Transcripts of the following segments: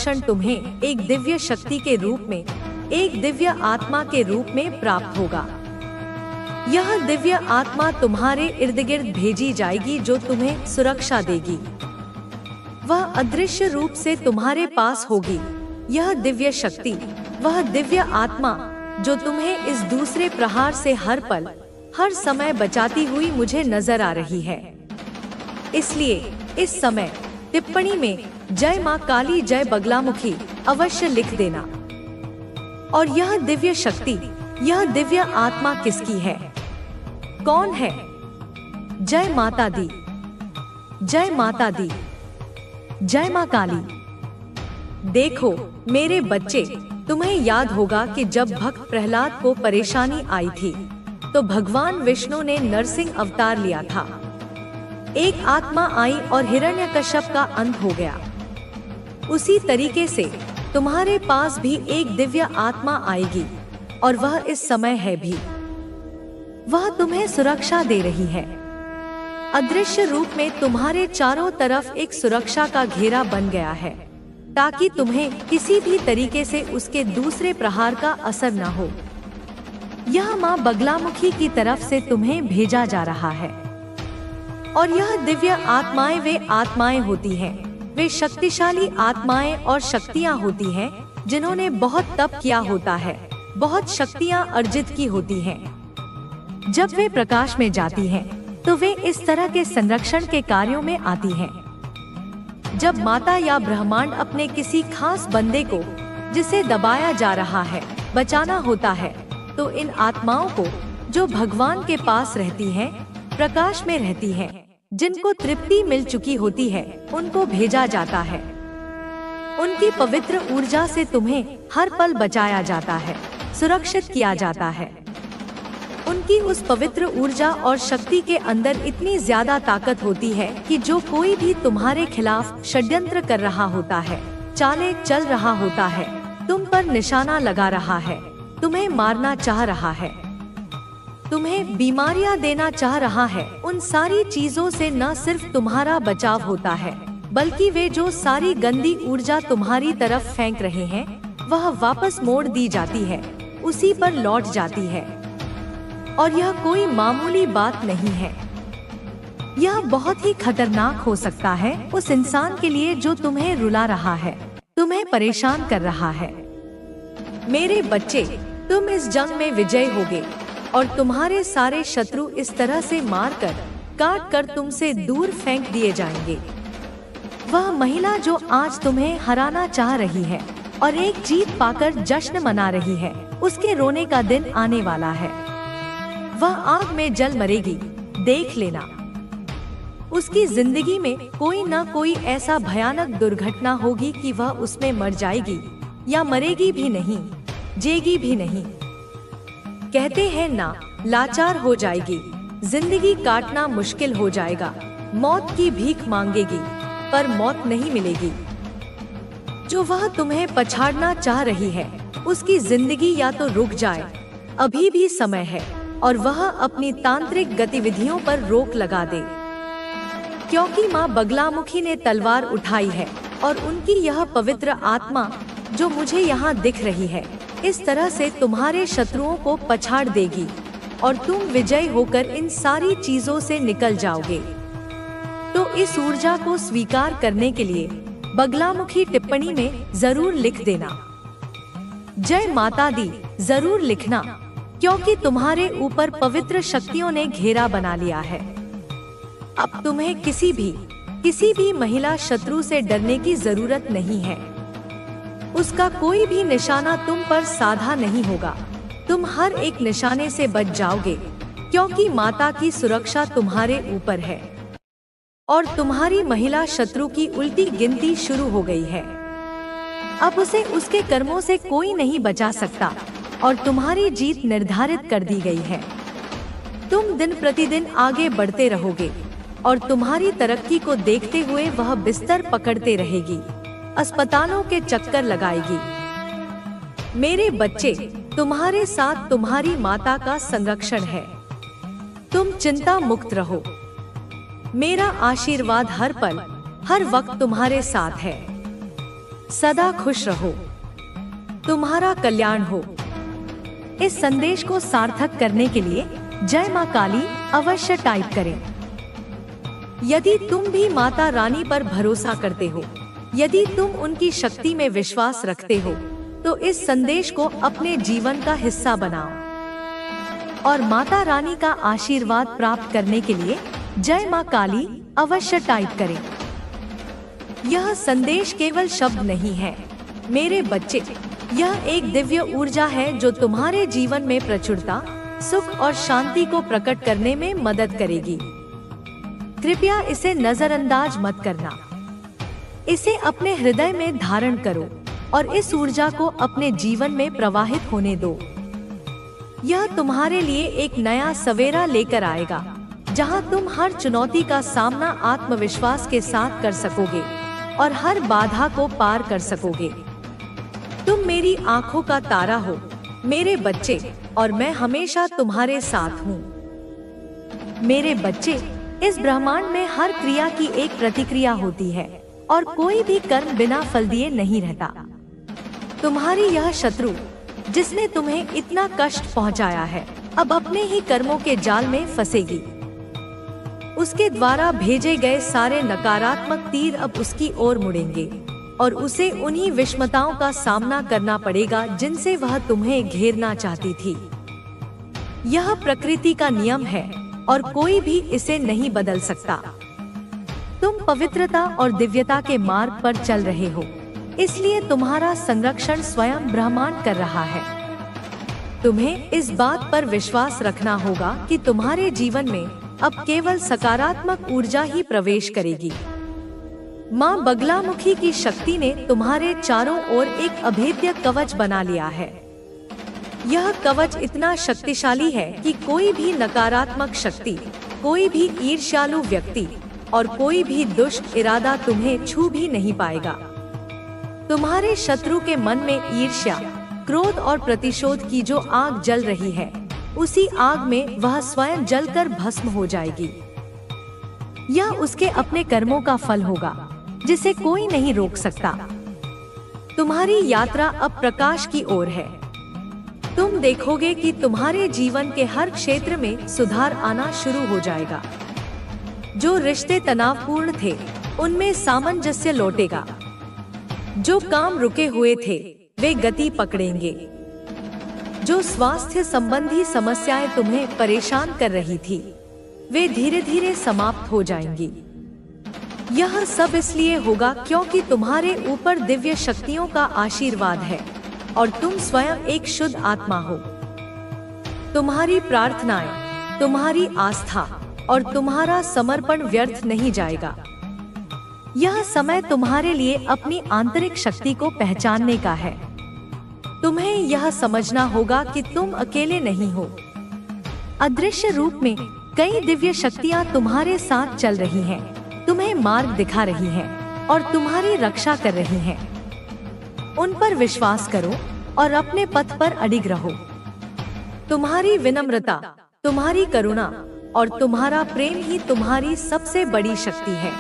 संरक्षण तुम्हें एक दिव्य शक्ति के रूप में, एक दिव्य आत्मा के रूप में प्राप्त होगा। यह दिव्य आत्मा तुम्हारे इर्द गिर्द भेजी जाएगी जो तुम्हें सुरक्षा देगी। वह अदृश्य रूप से तुम्हारे पास होगी। यह दिव्य शक्ति, वह दिव्य आत्मा जो तुम्हें इस दूसरे प्रहार से हर पल, हर समय बचाती हुई मुझे नजर आ रही है। इसलिए इस समय टिप्पणी में जय मां काली, जय बगलामुखी अवश्य लिख देना। और यह दिव्य शक्ति, यह दिव्य आत्मा किसकी है, कौन है? जय माता दी, जय माता दी, जय मां काली। देखो मेरे बच्चे, तुम्हें याद होगा कि जब भक्त प्रहलाद को परेशानी आई थी तो भगवान विष्णु ने नरसिंह अवतार लिया था। एक आत्मा आई और हिरण्यकश्यप का अंत हो गया। उसी तरीके से तुम्हारे पास भी एक दिव्य आत्मा आएगी और वह इस समय है भी। वह तुम्हें सुरक्षा दे रही है। अदृश्य रूप में तुम्हारे चारों तरफ एक सुरक्षा का घेरा बन गया है ताकि तुम्हें किसी भी तरीके से उसके दूसरे प्रहार का असर न हो। यह मां बगलामुखी की तरफ से तुम्हें भेजा जा रहा है। और यह दिव्य आत्माएं वे आत्माएं होती हैं, वे शक्तिशाली आत्माएं और शक्तियां होती हैं जिन्होंने बहुत तप किया होता है, बहुत शक्तियां अर्जित की होती हैं। जब वे प्रकाश में जाती हैं तो वे इस तरह के संरक्षण के कार्यों में आती हैं। जब माता या ब्रह्मांड अपने किसी खास बंदे को, जिसे दबाया जा रहा है, बचाना होता है, तो इन आत्माओं को जो भगवान के पास रहती हैं, प्रकाश में रहती हैं, जिनको तृप्ति मिल चुकी होती है, उनको भेजा जाता है। उनकी पवित्र ऊर्जा से तुम्हें हर पल बचाया जाता है, सुरक्षित किया जाता है। उनकी उस पवित्र ऊर्जा और शक्ति के अंदर इतनी ज्यादा ताकत होती है कि जो कोई भी तुम्हारे खिलाफ षड्यंत्र कर रहा होता है, चालें चल रहा होता है, तुम पर निशाना लगा रहा है, तुम्हें मारना चाह रहा है, तुम्हें बीमारियां देना चाह रहा है, उन सारी चीजों से न सिर्फ तुम्हारा बचाव होता है, बल्कि वे जो सारी गंदी ऊर्जा तुम्हारी तरफ फेंक रहे हैं, वह वापस मोड़ दी जाती है, उसी पर लौट जाती है। और यह कोई मामूली बात नहीं है। यह बहुत ही खतरनाक हो सकता है उस इंसान के लिए जो तुम्हें रुला रहा है, तुम्हें परेशान कर रहा है। मेरे बच्चे, तुम इस जंग में विजयी होगे और तुम्हारे सारे शत्रु इस तरह से मारकर, काट कर तुमसे दूर फेंक दिए जाएंगे। वह महिला जो आज तुम्हें हराना चाह रही है और एक जीत पाकर जश्न मना रही है, उसके रोने का दिन आने वाला है। वह आग में जल मरेगी, देख लेना। उसकी जिंदगी में कोई न कोई ऐसा भयानक दुर्घटना होगी कि वह उसमें मर जाएगी, या मरेगी भी नहीं, जेगी भी नहीं। कहते हैं ना, लाचार हो जाएगी, जिंदगी काटना मुश्किल हो जाएगा, मौत की भीख मांगेगी, पर मौत नहीं मिलेगी। जो वह तुम्हें पछाड़ना चाह रही है, उसकी जिंदगी या तो रुक जाए, अभी भी समय है, और वह अपनी तांत्रिक गतिविधियों पर रोक लगा दे। क्योंकि मां बगलामुखी ने तलवार उठाई है और उनकी यह पवित्र आत्मा जो मुझे यहाँ दिख रही है, इस तरह से तुम्हारे शत्रुओं को पछाड़ देगी और तुम विजयी होकर इन सारी चीजों से निकल जाओगे। तो इस ऊर्जा को स्वीकार करने के लिए बगलामुखी टिप्पणी में जरूर लिख देना। जय माता दी जरूर लिखना, क्योंकि तुम्हारे ऊपर पवित्र शक्तियों ने घेरा बना लिया है। अब तुम्हें किसी भी महिला शत्रु से डरने की जरूरत नहीं है। उसका कोई भी निशाना तुम पर साधा नहीं होगा। तुम हर एक निशाने से बच जाओगे, क्योंकि माता की सुरक्षा तुम्हारे ऊपर है और तुम्हारी महिला शत्रु की उल्टी गिनती शुरू हो गई है। अब उसे उसके कर्मों से कोई नहीं बचा सकता और तुम्हारी जीत निर्धारित कर दी गई है। तुम दिन प्रतिदिन आगे बढ़ते रहोगे और तुम्हारी तरक्की को देखते हुए वह बिस्तर पकड़ते रहेगी, अस्पतालों के चक्कर लगाएगी। मेरे बच्चे, तुम्हारे साथ तुम्हारी माता का संरक्षण है। तुम चिंता मुक्त रहो। मेरा आशीर्वाद हर पल, हर वक्त तुम्हारे साथ है। सदा खुश रहो, तुम्हारा कल्याण हो। इस संदेश को सार्थक करने के लिए जय मां काली अवश्य टाइप करें। यदि तुम भी माता रानी पर भरोसा करते हो, यदि तुम उनकी शक्ति में विश्वास रखते हो, तो इस संदेश को अपने जीवन का हिस्सा बनाओ और माता रानी का आशीर्वाद प्राप्त करने के लिए जय मां काली अवश्य टाइप करें। यह संदेश केवल शब्द नहीं है मेरे बच्चे, यह एक दिव्य ऊर्जा है जो तुम्हारे जीवन में प्रचुरता, सुख और शांति को प्रकट करने में मदद करेगी। कृपया इसे नजरअंदाज मत करना, इसे अपने हृदय में धारण करो और इस ऊर्जा को अपने जीवन में प्रवाहित होने दो। यह तुम्हारे लिए एक नया सवेरा लेकर आएगा, जहां तुम हर चुनौती का सामना आत्मविश्वास के साथ कर सकोगे और हर बाधा को पार कर सकोगे। तुम मेरी आंखों का तारा हो मेरे बच्चे, और मैं हमेशा तुम्हारे साथ हूँ। मेरे बच्चे, इस ब्रह्मांड में हर क्रिया की एक प्रतिक्रिया होती है और कोई भी कर्म बिना फल दिए नहीं रहता। तुम्हारी यह शत्रु जिसने तुम्हें इतना कष्ट पहुंचाया है, अब अपने ही कर्मों के जाल में फंसेगी। उसके द्वारा भेजे गए सारे नकारात्मक तीर अब उसकी ओर मुड़ेंगे और उसे उन्हीं विषमताओं का सामना करना पड़ेगा जिनसे वह तुम्हें घेरना चाहती थी। यह प्रकृति का नियम है और कोई भी इसे नहीं बदल सकता। तुम पवित्रता और दिव्यता के मार्ग पर चल रहे हो, इसलिए तुम्हारा संरक्षण स्वयं ब्रह्मांड कर रहा है। तुम्हें इस बात पर विश्वास रखना होगा कि तुम्हारे जीवन में अब केवल सकारात्मक ऊर्जा ही प्रवेश करेगी। माँ बगलामुखी की शक्ति ने तुम्हारे चारों ओर एक अभेद्य कवच बना लिया है। यह कवच इतना शक्तिशाली है कि कोई भी नकारात्मक शक्ति, कोई भी ईर्ष्यालु व्यक्ति और कोई भी दुष्ट इरादा तुम्हें छू भी नहीं पाएगा। तुम्हारे शत्रु के मन में ईर्ष्या, क्रोध और प्रतिशोध की जो आग जल रही है, उसी आग में वह स्वयं जलकर भस्म हो जाएगी। यह उसके अपने कर्मों का फल होगा जिसे कोई नहीं रोक सकता। तुम्हारी यात्रा अब प्रकाश की ओर है। तुम देखोगे कि तुम्हारे जीवन के हर क्षेत्र में सुधार आना शुरू हो जाएगा। जो रिश्ते तनावपूर्ण थे, उनमें सामंजस्य लौटेगा। जो काम रुके हुए थे, वे गति पकड़ेंगे। जो स्वास्थ्य संबंधी समस्याएं तुम्हें परेशान कर रही थी, वे धीरे धीरे समाप्त हो जाएंगी। यह सब इसलिए होगा क्योंकि तुम्हारे ऊपर दिव्य शक्तियों का आशीर्वाद है और तुम स्वयं एक शुद्ध आत्मा हो। तुम्हारी प्रार्थनाएं, तुम्हारी आस्था और तुम्हारा समर्पण व्यर्थ नहीं जाएगा। यह समय तुम्हारे लिए अपनी आंतरिक शक्ति को पहचानने का है। तुम्हें यह समझना होगा कि तुम अकेले नहीं हो। अदृश्य रूप में कई दिव्य शक्तियां तुम्हारे साथ चल रही हैं, तुम्हें मार्ग दिखा रही हैं और तुम्हारी रक्षा कर रही हैं। उन पर विश्वास करो और अपने पथ पर अडिग रहो। तुम्हारी विनम्रता, तुम्हारी करुणा और तुम्हारा प्रेम ही तुम्हारी सबसे बड़ी शक्ति है।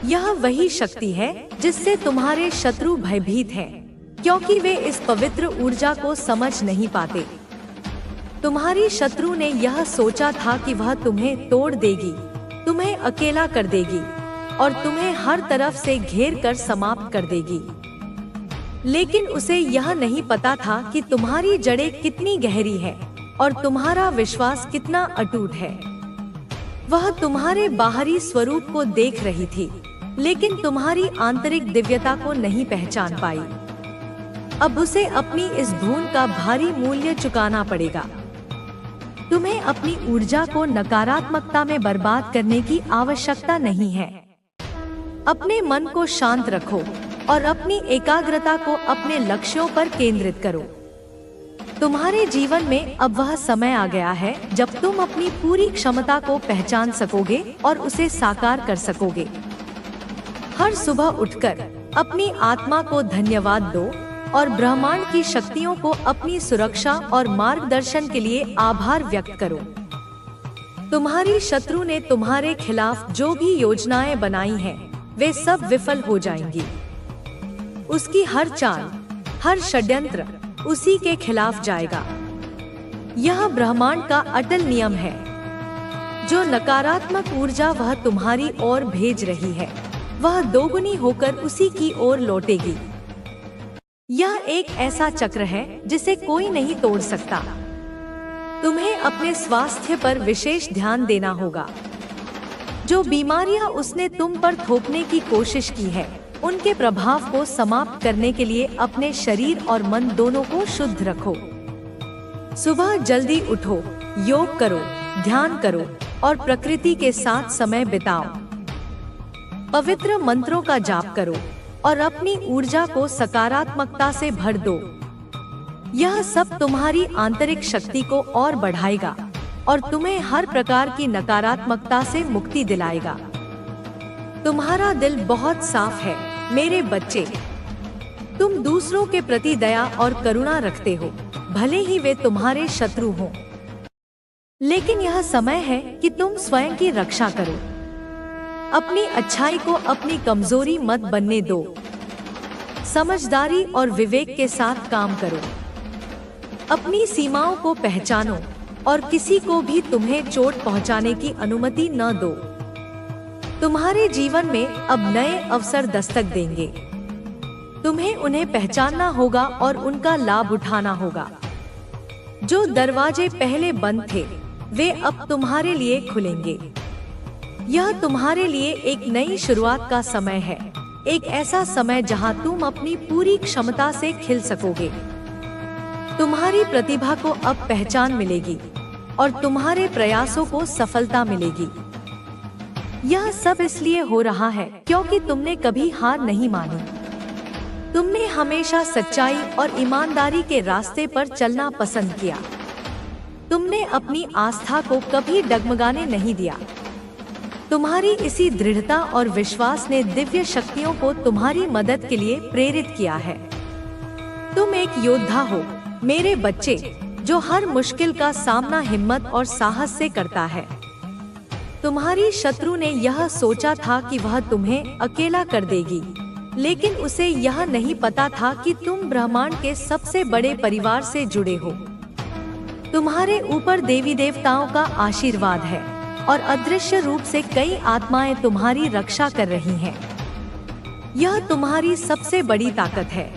यह वही शक्ति है जिससे तुम्हारे शत्रु भयभीत हैं, क्योंकि वे इस पवित्र ऊर्जा को समझ नहीं पाते। तुम्हारी शत्रु ने यह सोचा था कि वह तुम्हें तोड़ देगी, तुम्हें अकेला कर देगी और तुम्हें हर तरफ से घेर कर समाप्त कर देगी। लेकिन उसे यह नहीं पता था कि तुम्हारी जड़ें कितनी गहरी है और तुम्हारा विश्वास कितना अटूट है। वह तुम्हारे बाहरी स्वरूप को देख रही थी, लेकिन तुम्हारी आंतरिक दिव्यता को नहीं पहचान पाई। अब उसे अपनी इस भूल का भारी मूल्य चुकाना पड़ेगा। तुम्हें अपनी ऊर्जा को नकारात्मकता में बर्बाद करने की आवश्यकता नहीं है। अपने मन को शांत रखो और अपनी एकाग्रता को अपने लक्ष्यों पर केंद्रित करो। तुम्हारे जीवन में अब वह समय आ गया है जब तुम अपनी पूरी क्षमता को पहचान सकोगे और उसे साकार कर सकोगे। हर सुबह उठकर अपनी आत्मा को धन्यवाद दो और ब्रह्मांड की शक्तियों को अपनी सुरक्षा और मार्गदर्शन के लिए आभार व्यक्त करो। तुम्हारी शत्रु ने तुम्हारे खिलाफ जो भी योजनाएं बनाई हैं, वे सब विफल हो जाएंगी। उसकी हर चाल, हर षड्यंत्र उसी के खिलाफ जाएगा। यह ब्रह्मांड का अटल नियम है। जो नकारात्मक ऊर्जा वह तुम्हारी ओर भेज रही है, वह दोगुनी होकर उसी की ओर लौटेगी। यह एक ऐसा चक्र है जिसे कोई नहीं तोड़ सकता। तुम्हें अपने स्वास्थ्य पर विशेष ध्यान देना होगा। जो बीमारियां उसने तुम पर थोपने की कोशिश की है, उनके प्रभाव को समाप्त करने के लिए अपने शरीर और मन दोनों को शुद्ध रखो। सुबह जल्दी उठो, योग करो, ध्यान करो और प्रकृति के साथ समय बिताओ। पवित्र मंत्रों का जाप करो और अपनी ऊर्जा को सकारात्मकता से भर दो। यह सब तुम्हारी आंतरिक शक्ति को और बढ़ाएगा और तुम्हें हर प्रकार की नकारात्मकता से मुक्ति दिलाएगा। तुम्हारा दिल बहुत साफ है मेरे बच्चे। तुम दूसरों के प्रति दया और करुणा रखते हो, भले ही वे तुम्हारे शत्रु हों। लेकिन यह समय है कि तुम स्वयं की रक्षा करो। अपनी अच्छाई को अपनी कमजोरी मत बनने दो। समझदारी और विवेक के साथ काम करो। अपनी सीमाओं को पहचानो और किसी को भी तुम्हें चोट पहुंचाने की अनुमति न दो। तुम्हारे जीवन में अब नए अवसर दस्तक देंगे। तुम्हें उन्हें पहचानना होगा और उनका लाभ उठाना होगा। जो दरवाजे पहले बंद थे, वे अब तुम्हारे लिए खुलेंगे। यह तुम्हारे लिए एक नई शुरुआत का समय है, एक ऐसा समय जहां तुम अपनी पूरी क्षमता से खिल सकोगे। तुम्हारी प्रतिभा को अब पहचान मिलेगी और तुम्हारे प्रयासों को सफलता मिलेगी। यह सब इसलिए हो रहा है क्योंकि तुमने कभी हार नहीं मानी। तुमने हमेशा सच्चाई और ईमानदारी के रास्ते पर चलना पसंद किया। तुमने अपनी आस्था को कभी डगमगाने नहीं दिया। तुम्हारी इसी दृढ़ता और विश्वास ने दिव्य शक्तियों को तुम्हारी मदद के लिए प्रेरित किया है। तुम एक योद्धा हो मेरे बच्चे, जो हर मुश्किल का सामना हिम्मत और साहस से करता है। तुम्हारी शत्रु ने यह सोचा था कि वह तुम्हें अकेला कर देगी, लेकिन उसे यह नहीं पता था कि तुम ब्रह्मांड के सबसे बड़े परिवार से जुड़े हो। तुम्हारे ऊपर देवी देवताओं का आशीर्वाद है और अदृश्य रूप से कई आत्माएं तुम्हारी रक्षा कर रही हैं। यह तुम्हारी सबसे बड़ी ताकत है।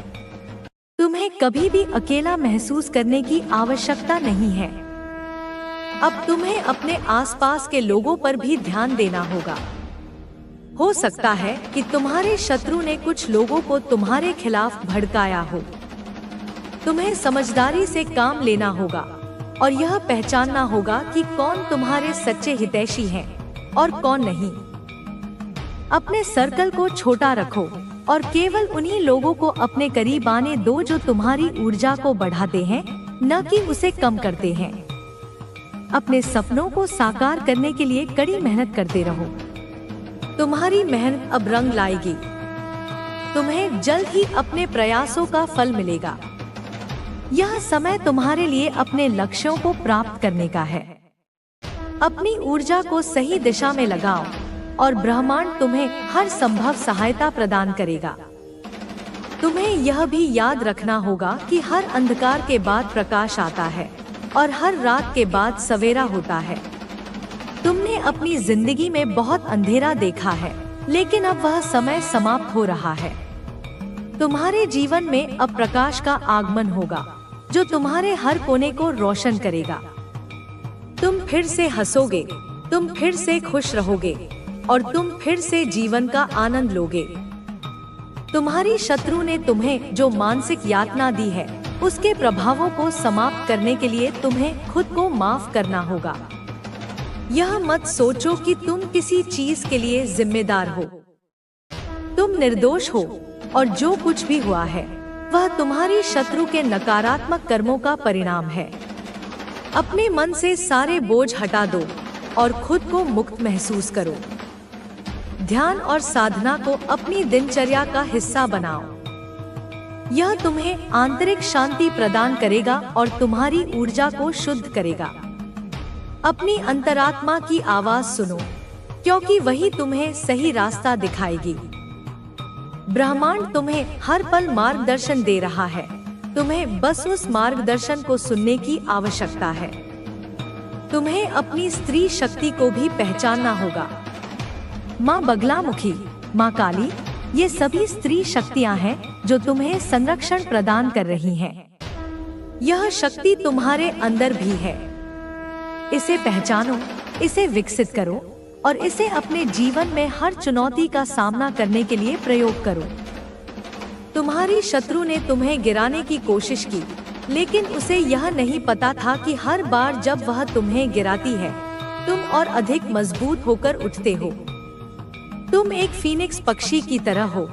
तुम्हें कभी भी अकेला महसूस करने की आवश्यकता नहीं है। अब तुम्हें अपने आसपास के लोगों पर भी ध्यान देना होगा। हो सकता है कि तुम्हारे शत्रु ने कुछ लोगों को तुम्हारे खिलाफ भड़काया हो। तुम्हें समझदारी से काम लेना होगा और यह पहचानना होगा कि कौन तुम्हारे सच्चे हितैषी हैं और कौन नहीं। अपने सर्कल को छोटा रखो और केवल उन्हीं लोगों को अपने करीब आने दो जो तुम्हारी ऊर्जा को बढ़ाते हैं, न कि उसे कम करते हैं। अपने सपनों को साकार करने के लिए कड़ी मेहनत करते रहो। तुम्हारी मेहनत अब रंग लाएगी। तुम्हें जल्द ही अपने प्रयासों का फल मिलेगा। यह समय तुम्हारे लिए अपने लक्ष्यों को प्राप्त करने का है। अपनी ऊर्जा को सही दिशा में लगाओ और ब्रह्मांड तुम्हें हर संभव सहायता प्रदान करेगा। तुम्हें यह भी याद रखना होगा कि हर अंधकार के बाद प्रकाश आता है और हर रात के बाद सवेरा होता है। तुमने अपनी जिंदगी में बहुत अंधेरा देखा है, लेकिन अब वह समय समाप्त हो रहा है। तुम्हारे जीवन में अब प्रकाश का आगमन होगा, जो तुम्हारे हर कोने को रोशन करेगा। तुम फिर से हंसोगे, तुम फिर से खुश रहोगे और तुम फिर से जीवन का आनंद लोगे। तुम्हारी शत्रु ने तुम्हें जो मानसिक यातना दी है, उसके प्रभावों को समाप्त करने के लिए तुम्हें खुद को माफ करना होगा। यह मत सोचो कि तुम किसी चीज के लिए जिम्मेदार हो। तुम निर्दोष हो और जो कुछ भी हुआ है वह तुम्हारी शत्रु के नकारात्मक कर्मों का परिणाम है। अपने मन से सारे बोझ हटा दो और खुद को मुक्त महसूस करो। ध्यान और साधना को अपनी दिनचर्या का हिस्सा बनाओ। यह तुम्हें आंतरिक शांति प्रदान करेगा और तुम्हारी ऊर्जा को शुद्ध करेगा। अपनी अंतरात्मा की आवाज सुनो, क्योंकि वही तुम्हें सही रास्ता दिखाएगी। ब्रह्मांड तुम्हें हर पल मार्गदर्शन दे रहा है। तुम्हें बस उस मार्गदर्शन को सुनने की आवश्यकता है। तुम्हें अपनी स्त्री शक्ति को भी पहचानना होगा। माँ बगलामुखी, माँ काली, ये सभी स्त्री शक्तियाँ हैं जो तुम्हें संरक्षण प्रदान कर रही हैं। यह शक्ति तुम्हारे अंदर भी है। इसे पहचानो, इसे विकसित करो और इसे अपने जीवन में हर चुनौती का सामना करने के लिए प्रयोग करो। तुम्हारी शत्रु ने तुम्हें गिराने की कोशिश की, लेकिन उसे यह नहीं पता था कि हर बार जब वह तुम्हें गिराती है, तुम और अधिक मजबूत होकर उठते हो। तुम एक फीनिक्स पक्षी की तरह हो,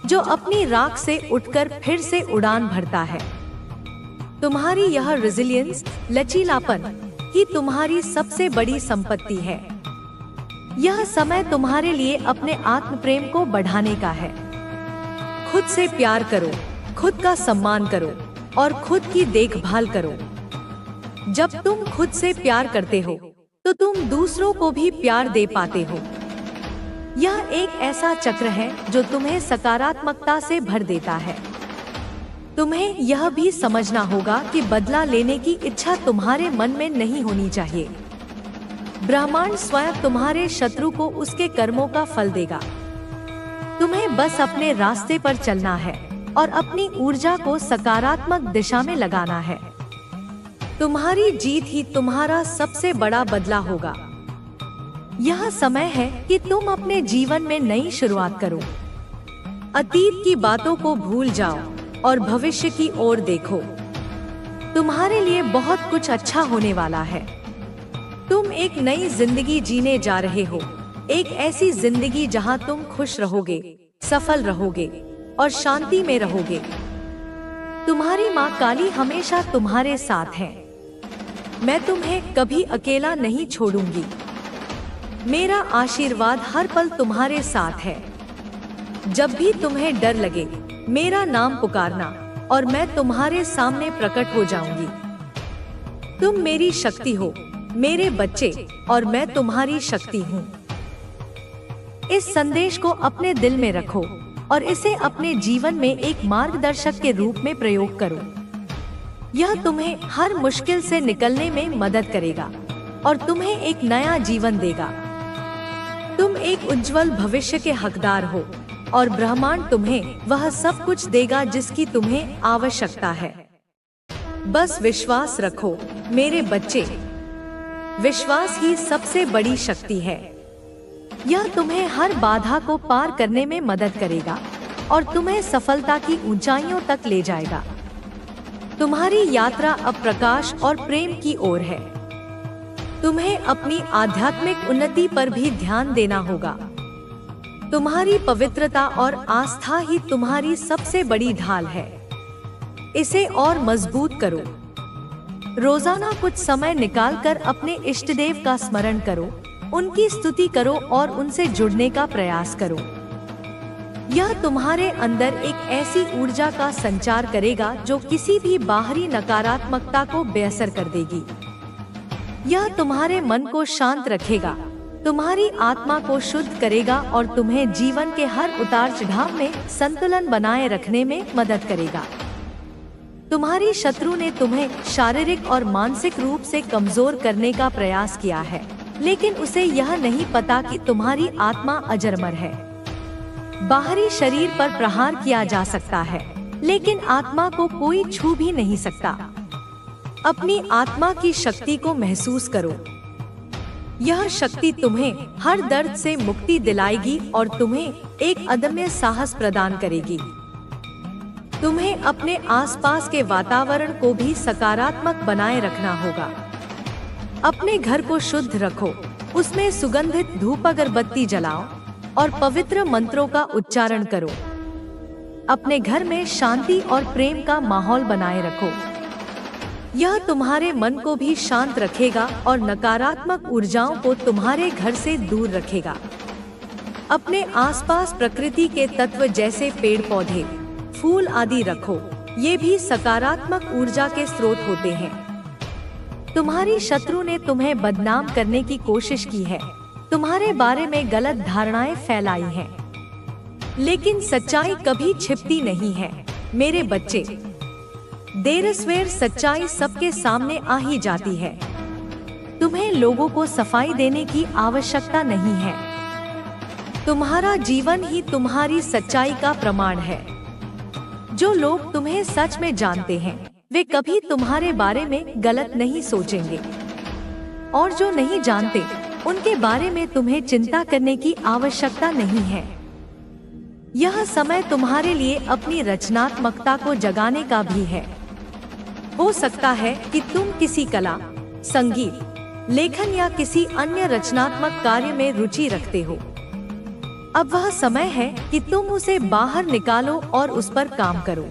जो अपनी राख से उठकर फिर से उड़ान भरता है। तुम्हारी यह रेजिलियंस, लचीलापन ही तुम्हारी सबसे बड़ी संपत्ति है। यह समय तुम्हारे लिए अपने आत्म प्रेम को बढ़ाने का है। खुद से प्यार करो, खुद का सम्मान करो और खुद की देखभाल करो। जब तुम खुद से प्यार करते हो, तो तुम दूसरों को भी प्यार दे पाते हो। यह एक ऐसा चक्र है जो तुम्हें सकारात्मकता से भर देता है। तुम्हें यह भी समझना होगा कि बदला लेने की इच्छा तुम्हारे मन में नहीं होनी चाहिए। ब्रह्मांड स्वयं तुम्हारे शत्रु को उसके कर्मों का फल देगा। तुम्हें बस अपने रास्ते पर चलना है और अपनी ऊर्जा को सकारात्मक दिशा में लगाना है। तुम्हारी जीत ही तुम्हारा सबसे बड़ा बदला होगा। यह समय है कि तुम अपने जीवन में नई शुरुआत करो। अतीत की बातों को भूल जाओ और भविष्य की ओर देखो। तुम्हारे लिए बहुत कुछ अच्छा होने वाला है। तुम एक नई जिंदगी जीने जा रहे हो, एक ऐसी जिंदगी जहां तुम खुश रहोगे, सफल रहोगे और शांति में रहोगे। तुम्हारी माँ काली हमेशा तुम्हारे साथ है। मैं तुम्हें कभी अकेला नहीं छोड़ूंगी। मेरा आशीर्वाद हर पल तुम्हारे साथ है। जब भी तुम्हें डर लगे, मेरा नाम पुकारना और मैं तुम्हारे सामने प्रकट हो जाऊंगी। तुम मेरी शक्ति हो, मेरे बच्चे, और मैं तुम्हारी शक्ति हूँ। इस संदेश को अपने दिल में रखो और इसे अपने जीवन में एक मार्गदर्शक के रूप में प्रयोग करो। यह तुम्हें हर मुश्किल से निकलने में मदद करेगा और तुम्हें एक नया जीवन देगा। तुम एक उज्जवल भविष्य के हकदार हो और ब्रह्मांड तुम्हें वह सब कुछ देगा जिसकी तुम्हें आवश्यकता है। बस विश्वास रखो मेरे बच्चे। विश्वास ही सबसे बड़ी शक्ति है। यह तुम्हें हर बाधा को पार करने में मदद करेगा और तुम्हें सफलता की ऊंचाइयों तक ले जाएगा। तुम्हारी यात्रा अब प्रकाश और प्रेम की ओर है। तुम्हें अपनी आध्यात्मिक उन्नति पर भी ध्यान देना होगा। तुम्हारी पवित्रता और आस्था ही तुम्हारी सबसे बड़ी ढाल है। इसे और मजबूत करो। रोजाना कुछ समय निकालकर अपने इष्टदेव का स्मरण करो, उनकी स्तुति करो और उनसे जुड़ने का प्रयास करो। यह तुम्हारे अंदर एक ऐसी ऊर्जा का संचार करेगा जो किसी भी बाहरी नकारात्मकता को बेअसर कर देगी। यह तुम्हारे मन को शांत रखेगा, तुम्हारी आत्मा को शुद्ध करेगा और तुम्हें जीवन के हर उतार चढ़ाव में संतुलन बनाए रखने में मदद करेगा। तुम्हारी शत्रु ने तुम्हें शारीरिक और मानसिक रूप से कमजोर करने का प्रयास किया है, लेकिन उसे यह नहीं पता कि तुम्हारी आत्मा अजरमर है। बाहरी शरीर पर प्रहार किया जा सकता है, लेकिन आत्मा को कोई छू भी नहीं सकता। अपनी आत्मा की शक्ति को महसूस करो। यह शक्ति तुम्हें हर दर्द से मुक्ति दिलाएगी और तुम्हें एक अदम्य साहस प्रदान करेगी। तुम्हें अपने आसपास के वातावरण को भी सकारात्मक बनाए रखना होगा। अपने घर को शुद्ध रखो, उसमें सुगंधित धूप अगरबत्ती जलाओ और पवित्र मंत्रों का उच्चारण करो। अपने घर में शांति और प्रेम का माहौल बनाए रखो। यह तुम्हारे मन को भी शांत रखेगा और नकारात्मक ऊर्जाओं को तुम्हारे घर से दूर रखेगा। अपने आसपास प्रकृति के तत्व जैसे पेड़ पौधे, फूल आदि रखो, ये भी सकारात्मक ऊर्जा के स्रोत होते हैं। तुम्हारी शत्रु ने तुम्हें बदनाम करने की कोशिश की है, तुम्हारे बारे में गलत धारणाएं फैलाई हैं। लेकिन सच्चाई कभी छिपती नहीं है मेरे बच्चे। देर सवेर सच्चाई सबके सामने आ ही जाती है। तुम्हें लोगों को सफाई देने की आवश्यकता नहीं है। तुम्हारा जीवन ही तुम्हारी सच्चाई का प्रमाण है। जो लोग तुम्हें सच में जानते हैं वे कभी तुम्हारे बारे में गलत नहीं सोचेंगे, और जो नहीं जानते उनके बारे में तुम्हें चिंता करने की आवश्यकता नहीं है। यह समय तुम्हारे लिए अपनी रचनात्मकता को जगाने का भी है। हो सकता है कि तुम किसी कला, संगीत, लेखन या किसी अन्य रचनात्मक कार्य में रुचि रखते हो। अब वह समय है कि तुम उसे बाहर निकालो और उस पर काम करो।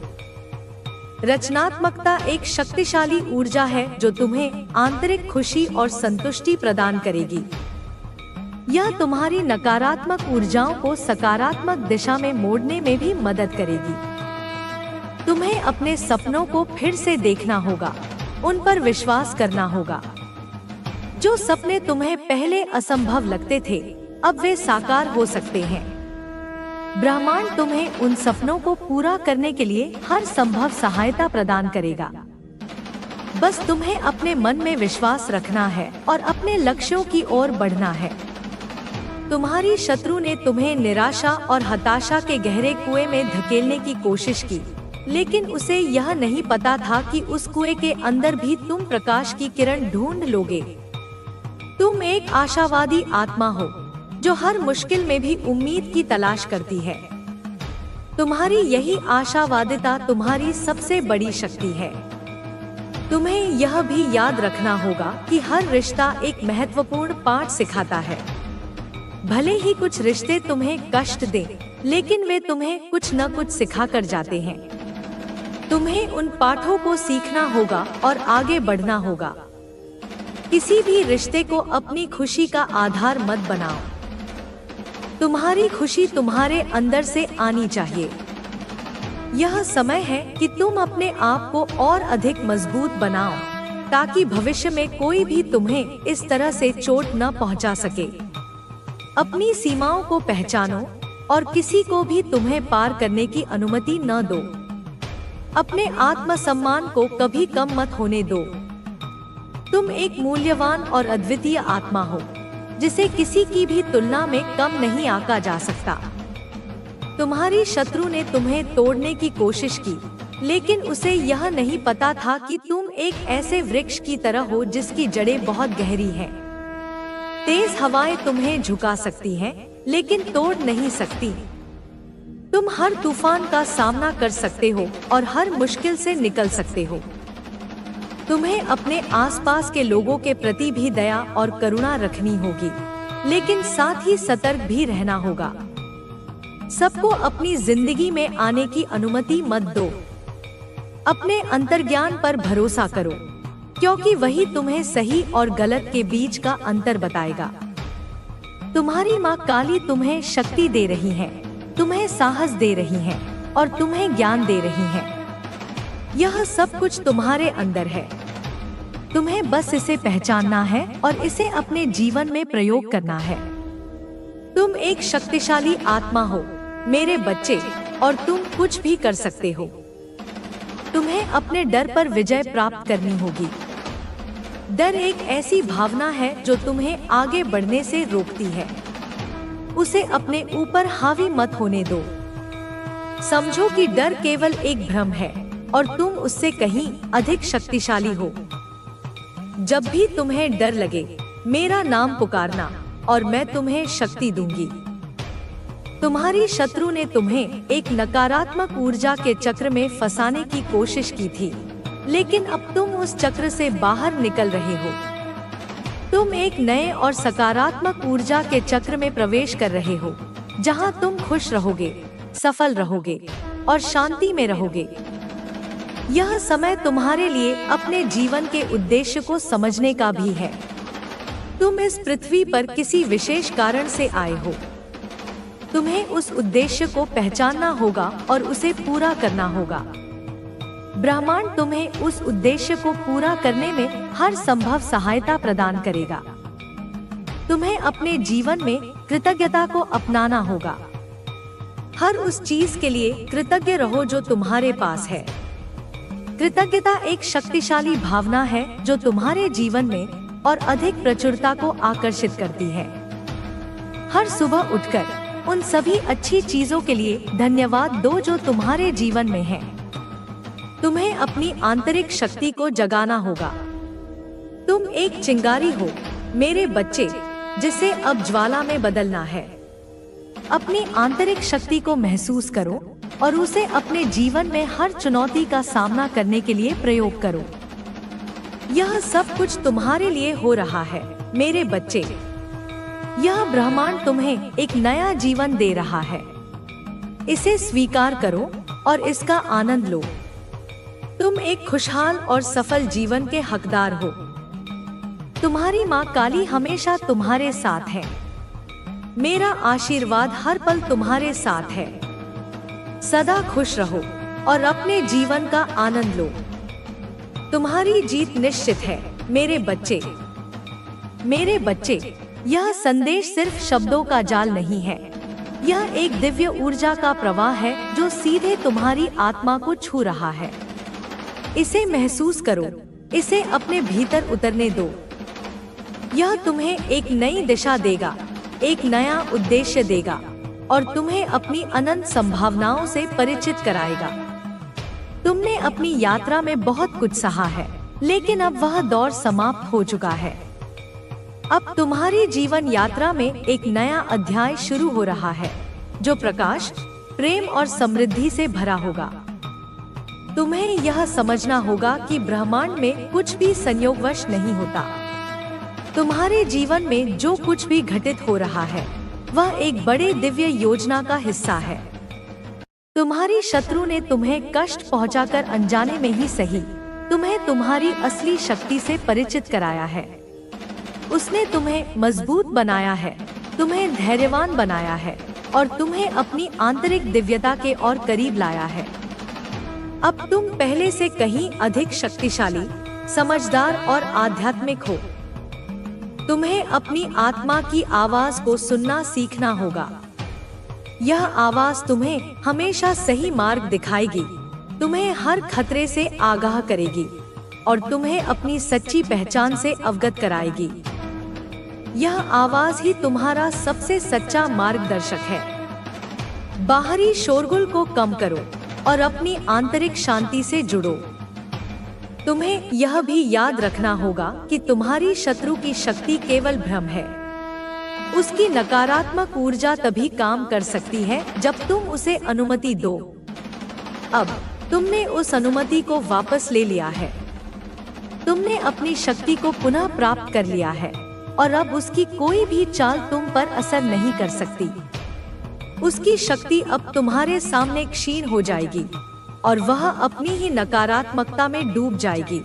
रचनात्मकता एक शक्तिशाली ऊर्जा है जो तुम्हें आंतरिक खुशी और संतुष्टि प्रदान करेगी। यह तुम्हारी नकारात्मक ऊर्जाओं को सकारात्मक दिशा में मोड़ने में भी मदद करेगी। तुम्हें अपने सपनों को फिर से देखना होगा, उन पर विश्वास करना होगा। जो सपने तुम्हें पहले असंभव लगते थे अब वे साकार हो सकते हैं। ब्रह्मांड तुम्हें उन सपनों को पूरा करने के लिए हर संभव सहायता प्रदान करेगा। बस तुम्हें अपने मन में विश्वास रखना है और अपने लक्ष्यों की ओर बढ़ना है। तुम्हारी शत्रु ने तुम्हें निराशा और हताशा के गहरे कुएं में धकेलने की कोशिश की, लेकिन उसे यह नहीं पता था कि उस कुएं के अंदर भी तुम प्रकाश की किरण ढूंढ लोगे। तुम एक आशावादी आत्मा हो जो हर मुश्किल में भी उम्मीद की तलाश करती है। तुम्हारी यही आशावादिता तुम्हारी सबसे बड़ी शक्ति है। तुम्हें यह भी याद रखना होगा कि हर रिश्ता एक महत्वपूर्ण पाठ सिखाता है। भले ही कुछ रिश्ते तुम्हें कष्ट दें, लेकिन वे तुम्हें कुछ न कुछ सिखा कर जाते हैं। तुम्हें उन पाठों को सीखना होगा और आगे बढ़ना होगा। किसी भी रिश्ते को अपनी खुशी का आधार मत बनाओ। तुम्हारी खुशी तुम्हारे अंदर से आनी चाहिए। यह समय है कि तुम अपने आप को और अधिक मजबूत बनाओ, ताकि भविष्य में कोई भी तुम्हें इस तरह से चोट न पहुंचा सके। अपनी सीमाओं को पहचानो और किसी को भी तुम्हें पार करने की अनुमति न दो। अपने आत्मसम्मान को कभी कम मत होने दो। तुम एक मूल्यवान और अद्वितीय आत्मा हो, जिसे किसी की भी तुलना में कम नहीं आंका जा सकता। तुम्हारी शत्रु ने तुम्हें तोड़ने की कोशिश की, लेकिन उसे यह नहीं पता था कि तुम एक ऐसे वृक्ष की तरह हो जिसकी जड़ें बहुत गहरी हैं। तेज हवाएं तुम्हें झुका सकती हैं, लेकिन तोड़ नहीं सकती। तुम हर तूफान का सामना कर सकते हो और हर मुश्किल से निकल सकते हो। तुम्हें अपने आसपास के लोगों के प्रति भी दया और करुणा रखनी होगी, लेकिन साथ ही सतर्क भी रहना होगा। सबको अपनी जिंदगी में आने की अनुमति मत दो। अपने अंतर्ज्ञान पर भरोसा करो, क्योंकि वही तुम्हें सही और गलत के बीच का अंतर बताएगा। तुम्हारी माँ काली तुम्हें शक्ति दे रही है, तुम्हें साहस दे रही है और तुम्हें ज्ञान दे रही है। यह सब कुछ तुम्हारे अंदर है। तुम्हें बस इसे पहचानना है और इसे अपने जीवन में प्रयोग करना है। तुम एक शक्तिशाली आत्मा हो मेरे बच्चे, और तुम कुछ भी कर सकते हो। तुम्हें अपने डर पर विजय प्राप्त करनी होगी। डर एक ऐसी भावना है जो तुम्हें आगे बढ़ने से रोकती है। उसे अपने ऊपर हावी मत होने दो। समझो कि डर केवल एक भ्रम है और तुम उससे कहीं अधिक शक्तिशाली हो। जब भी तुम्हें डर लगे, मेरा नाम पुकारना और मैं तुम्हें शक्ति दूंगी। तुम्हारी शत्रु ने तुम्हें एक नकारात्मक ऊर्जा के चक्र में फंसाने की कोशिश की थी, लेकिन अब तुम उस चक्र से बाहर निकल रहे हो। तुम एक नए और सकारात्मक ऊर्जा के चक्र में प्रवेश कर रहे हो, जहां तुम खुश रहोगे, सफल रहोगे और शांति में रहोगे। यह समय तुम्हारे लिए अपने जीवन के उद्देश्य को समझने का भी है। तुम इस पृथ्वी पर किसी विशेष कारण से आए हो। तुम्हें उस उद्देश्य को पहचानना होगा और उसे पूरा करना होगा। ब्रह्मांड तुम्हें उस उद्देश्य को पूरा करने में हर संभव सहायता प्रदान करेगा। तुम्हें अपने जीवन में कृतज्ञता को अपनाना होगा। हर उस चीज के लिए कृतज्ञ रहो जो तुम्हारे पास है। कृतज्ञता एक शक्तिशाली भावना है जो तुम्हारे जीवन में और अधिक प्रचुरता को आकर्षित करती है। हर सुबह उठकर उन सभी अच्छी चीजों के लिए धन्यवाद दो जो तुम्हारे जीवन में है। तुम्हें अपनी आंतरिक शक्ति को जगाना होगा। तुम एक चिंगारी हो मेरे बच्चे, जिसे अब ज्वाला में बदलना है। अपनी आंतरिक शक्ति को महसूस करो और उसे अपने जीवन में हर चुनौती का सामना करने के लिए प्रयोग करो। यह सब कुछ तुम्हारे लिए हो रहा है मेरे बच्चे। यह ब्रह्मांड तुम्हें एक नया जीवन दे रहा है। इसे स्वीकार करो और इसका आनंद लो। तुम एक खुशहाल और सफल जीवन के हकदार हो। तुम्हारी माँ काली हमेशा तुम्हारे साथ है। मेरा आशीर्वाद हर पल तुम्हारे साथ है। सदा खुश रहो और अपने जीवन का आनंद लो। तुम्हारी जीत निश्चित है मेरे बच्चे। मेरे बच्चे, यह संदेश सिर्फ शब्दों का जाल नहीं है। यह एक दिव्य ऊर्जा का प्रवाह है जो सीधे तुम्हारी आत्मा को छू रहा है। इसे महसूस करो, इसे अपने भीतर उतरने दो। यह तुम्हें एक नई दिशा देगा, एक नया उद्देश्य देगा और तुम्हें अपनी अनंत संभावनाओं से परिचित कराएगा। तुमने अपनी यात्रा में बहुत कुछ सहा है, लेकिन अब वह दौर समाप्त हो चुका है। अब तुम्हारी जीवन यात्रा में एक नया अध्याय शुरू हो रहा है, जो प्रकाश, प्रेम और समृद्धि से भरा होगा। तुम्हें यह समझना होगा कि ब्रह्मांड में कुछ भी संयोगवश नहीं होता। तुम्हारे जीवन में जो कुछ भी घटित हो रहा है वह एक बड़े दिव्य योजना का हिस्सा है। तुम्हारी शत्रु ने तुम्हें कष्ट पहुंचाकर अनजाने में ही सही तुम्हें तुम्हारी असली शक्ति से परिचित कराया है। उसने तुम्हें मजबूत बनाया है, तुम्हें धैर्यवान बनाया है और तुम्हें अपनी आंतरिक दिव्यता के और करीब लाया है। अब तुम पहले से कहीं अधिक शक्तिशाली, समझदार और आध्यात्मिक हो। तुम्हें अपनी आत्मा की आवाज को सुनना सीखना होगा। यह आवाज तुम्हें हमेशा सही मार्ग दिखाएगी, तुम्हें हर खतरे से आगाह करेगी और तुम्हें अपनी सच्ची पहचान से अवगत कराएगी। यह आवाज ही तुम्हारा सबसे सच्चा मार्गदर्शक है। बाहरी शोरगुल को कम करो और अपनी आंतरिक शांति से जुड़ो। तुम्हें यह भी याद रखना होगा कि तुम्हारी शत्रु की शक्ति केवल भ्रम है। उसकी नकारात्मक ऊर्जा तभी काम कर सकती है जब तुम उसे अनुमति दो। अब तुमने उस अनुमति को वापस ले लिया है। तुमने अपनी शक्ति को पुनः प्राप्त कर लिया है और अब उसकी कोई भी चाल तुम पर असर नहीं कर सकती। उसकी शक्ति अब तुम्हारे सामने क्षीण हो जाएगी और वह अपनी ही नकारात्मकता में डूब जाएगी।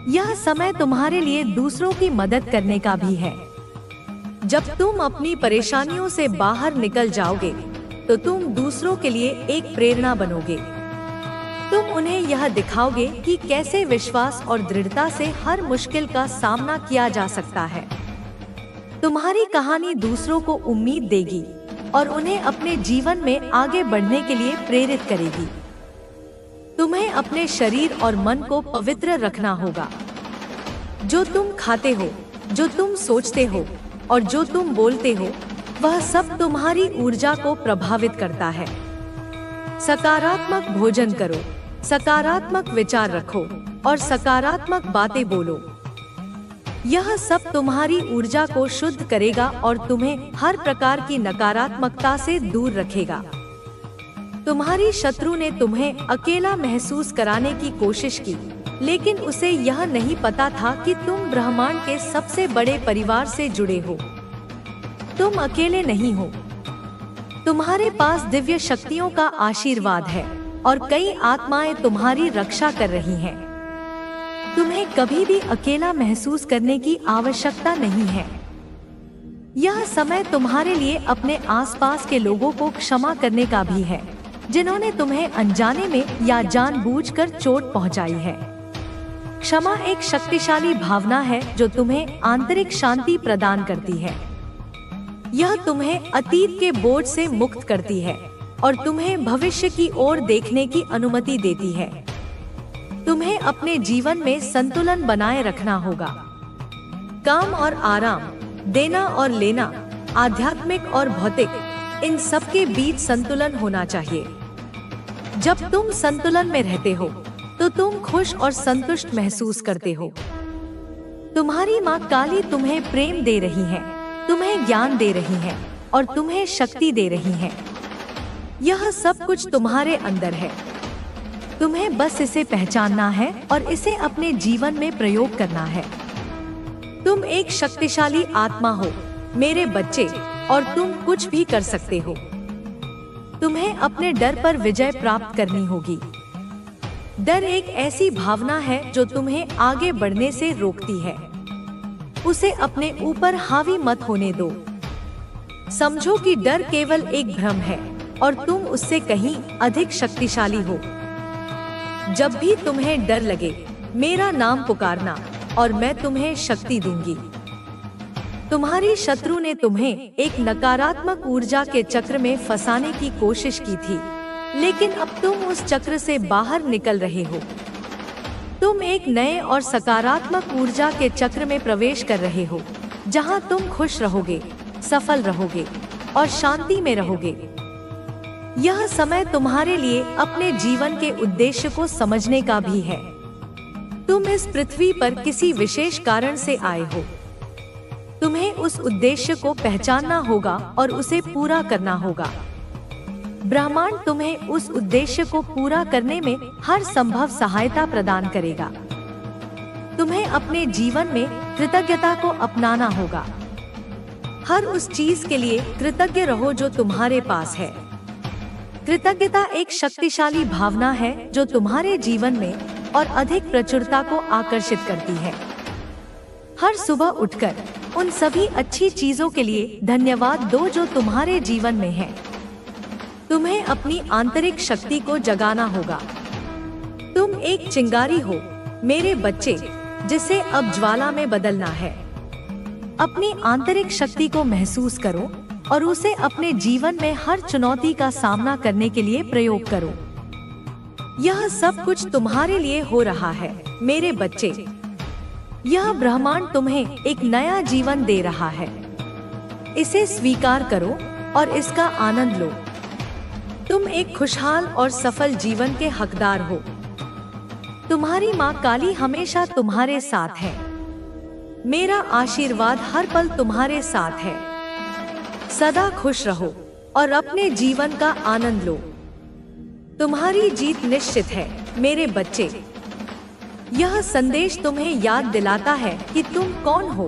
यह समय तुम्हारे लिए दूसरों की मदद करने का भी है। जब तुम अपनी परेशानियों से बाहर निकल जाओगे तो तुम दूसरों के लिए एक प्रेरणा बनोगे। तुम उन्हें यह दिखाओगे कि कैसे विश्वास और दृढ़ता से हर मुश्किल का सामना किया जा सकता है। तुम्हारी कहानी दूसरों को उम्मीद देगी और उन्हें अपने जीवन में आगे बढ़ने के लिए प्रेरित करेगी। तुम्हें अपने शरीर और मन को पवित्र रखना होगा। जो तुम खाते हो, जो तुम सोचते हो और जो तुम बोलते हो, वह सब तुम्हारी ऊर्जा को प्रभावित करता है। सकारात्मक भोजन करो, सकारात्मक विचार रखो और सकारात्मक बातें बोलो। यह सब तुम्हारी ऊर्जा को शुद्ध करेगा और तुम्हें हर प्रकार की नकारात्मकता से दूर रखेगा। तुम्हारी शत्रु ने तुम्हें अकेला महसूस कराने की कोशिश की, लेकिन उसे यह नहीं पता था कि तुम ब्रह्मांड के सबसे बड़े परिवार से जुड़े हो। तुम अकेले नहीं हो। तुम्हारे पास दिव्य शक्तियों का आशीर्वाद है और कई आत्माएं तुम्हारी रक्षा कर रही हैं। तुम्हें कभी भी अकेला महसूस करने की आवश्यकता नहीं है। यह समय तुम्हारे लिए अपने आसपास के लोगों को क्षमा करने का भी है, जिन्होंने तुम्हें अनजाने में या जानबूझकर चोट पहुंचाई है। क्षमा एक शक्तिशाली भावना है जो तुम्हें आंतरिक शांति प्रदान करती है। यह तुम्हें अतीत के बोझ से मुक्त करती है और तुम्हें भविष्य की ओर देखने की अनुमति देती है। तुम्हें अपने जीवन में संतुलन बनाए रखना होगा। काम और आराम, देना और लेना, आध्यात्मिक और भौतिक, इन सब के बीच संतुलन होना चाहिए। जब तुम संतुलन में रहते हो तो तुम खुश और संतुष्ट महसूस करते हो। तुम्हारी माँ काली तुम्हें प्रेम दे रही है, तुम्हें ज्ञान दे रही है और तुम्हें शक्ति दे रही है। यह सब कुछ तुम्हारे अंदर है। तुम्हें बस इसे पहचानना है और इसे अपने जीवन में प्रयोग करना है। तुम एक शक्तिशाली आत्मा हो मेरे बच्चे, और तुम कुछ भी कर सकते हो। तुम्हें अपने डर पर विजय प्राप्त करनी होगी। डर एक ऐसी भावना है जो तुम्हें आगे बढ़ने से रोकती है। उसे अपने ऊपर हावी मत होने दो। समझो कि डर केवल एक भ्रम है और तुम उससे कहीं अधिक शक्तिशाली हो। जब भी तुम्हें डर लगे, मेरा नाम पुकारना और मैं तुम्हें शक्ति दूंगी। तुम्हारी शत्रु ने तुम्हें एक नकारात्मक ऊर्जा के चक्र में फंसाने की कोशिश की थी, लेकिन अब तुम उस चक्र से बाहर निकल रहे हो। तुम एक नए और सकारात्मक ऊर्जा के चक्र में प्रवेश कर रहे हो, जहां तुम खुश रहोगे, सफल रहोगे और शांति में रहोगे। यह समय तुम्हारे लिए अपने जीवन के उद्देश्य को समझने का भी है। तुम इस पृथ्वी पर किसी विशेष कारण से आए हो। तुम्हें उस उद्देश्य को पहचानना होगा और उसे पूरा करना होगा। ब्रह्मांड तुम्हें उस उद्देश्य को पूरा करने में हर संभव सहायता प्रदान करेगा। तुम्हें अपने जीवन में कृतज्ञता को अपनाना होगा। हर उस चीज के लिए कृतज्ञ रहो जो तुम्हारे पास है। कृतज्ञता एक शक्तिशाली भावना है जो तुम्हारे जीवन में और अधिक प्रचुरता को आकर्षित करती है। हर सुबह उठकर उन सभी अच्छी चीजों के लिए धन्यवाद दो जो तुम्हारे जीवन में है। तुम्हें अपनी आंतरिक शक्ति को जगाना होगा। तुम एक चिंगारी हो मेरे बच्चे, जिसे अब ज्वाला में बदलना है। अपनी आंतरिक शक्ति को महसूस करो और उसे अपने जीवन में हर चुनौती का सामना करने के लिए प्रयोग करो। यह सब कुछ तुम्हारे लिए हो रहा है मेरे बच्चे। यह ब्रह्मांड तुम्हें एक नया जीवन दे रहा है। इसे स्वीकार करो और इसका आनंद लो। तुम एक खुशहाल और सफल जीवन के हकदार हो। तुम्हारी माँ काली हमेशा तुम्हारे साथ है। मेरा आशीर्वाद हर पल तुम्हारे साथ है। सदा खुश रहो और अपने जीवन का आनंद लो। तुम्हारी जीत निश्चित है मेरे बच्चे। यह संदेश तुम्हें याद दिलाता है कि तुम कौन हो,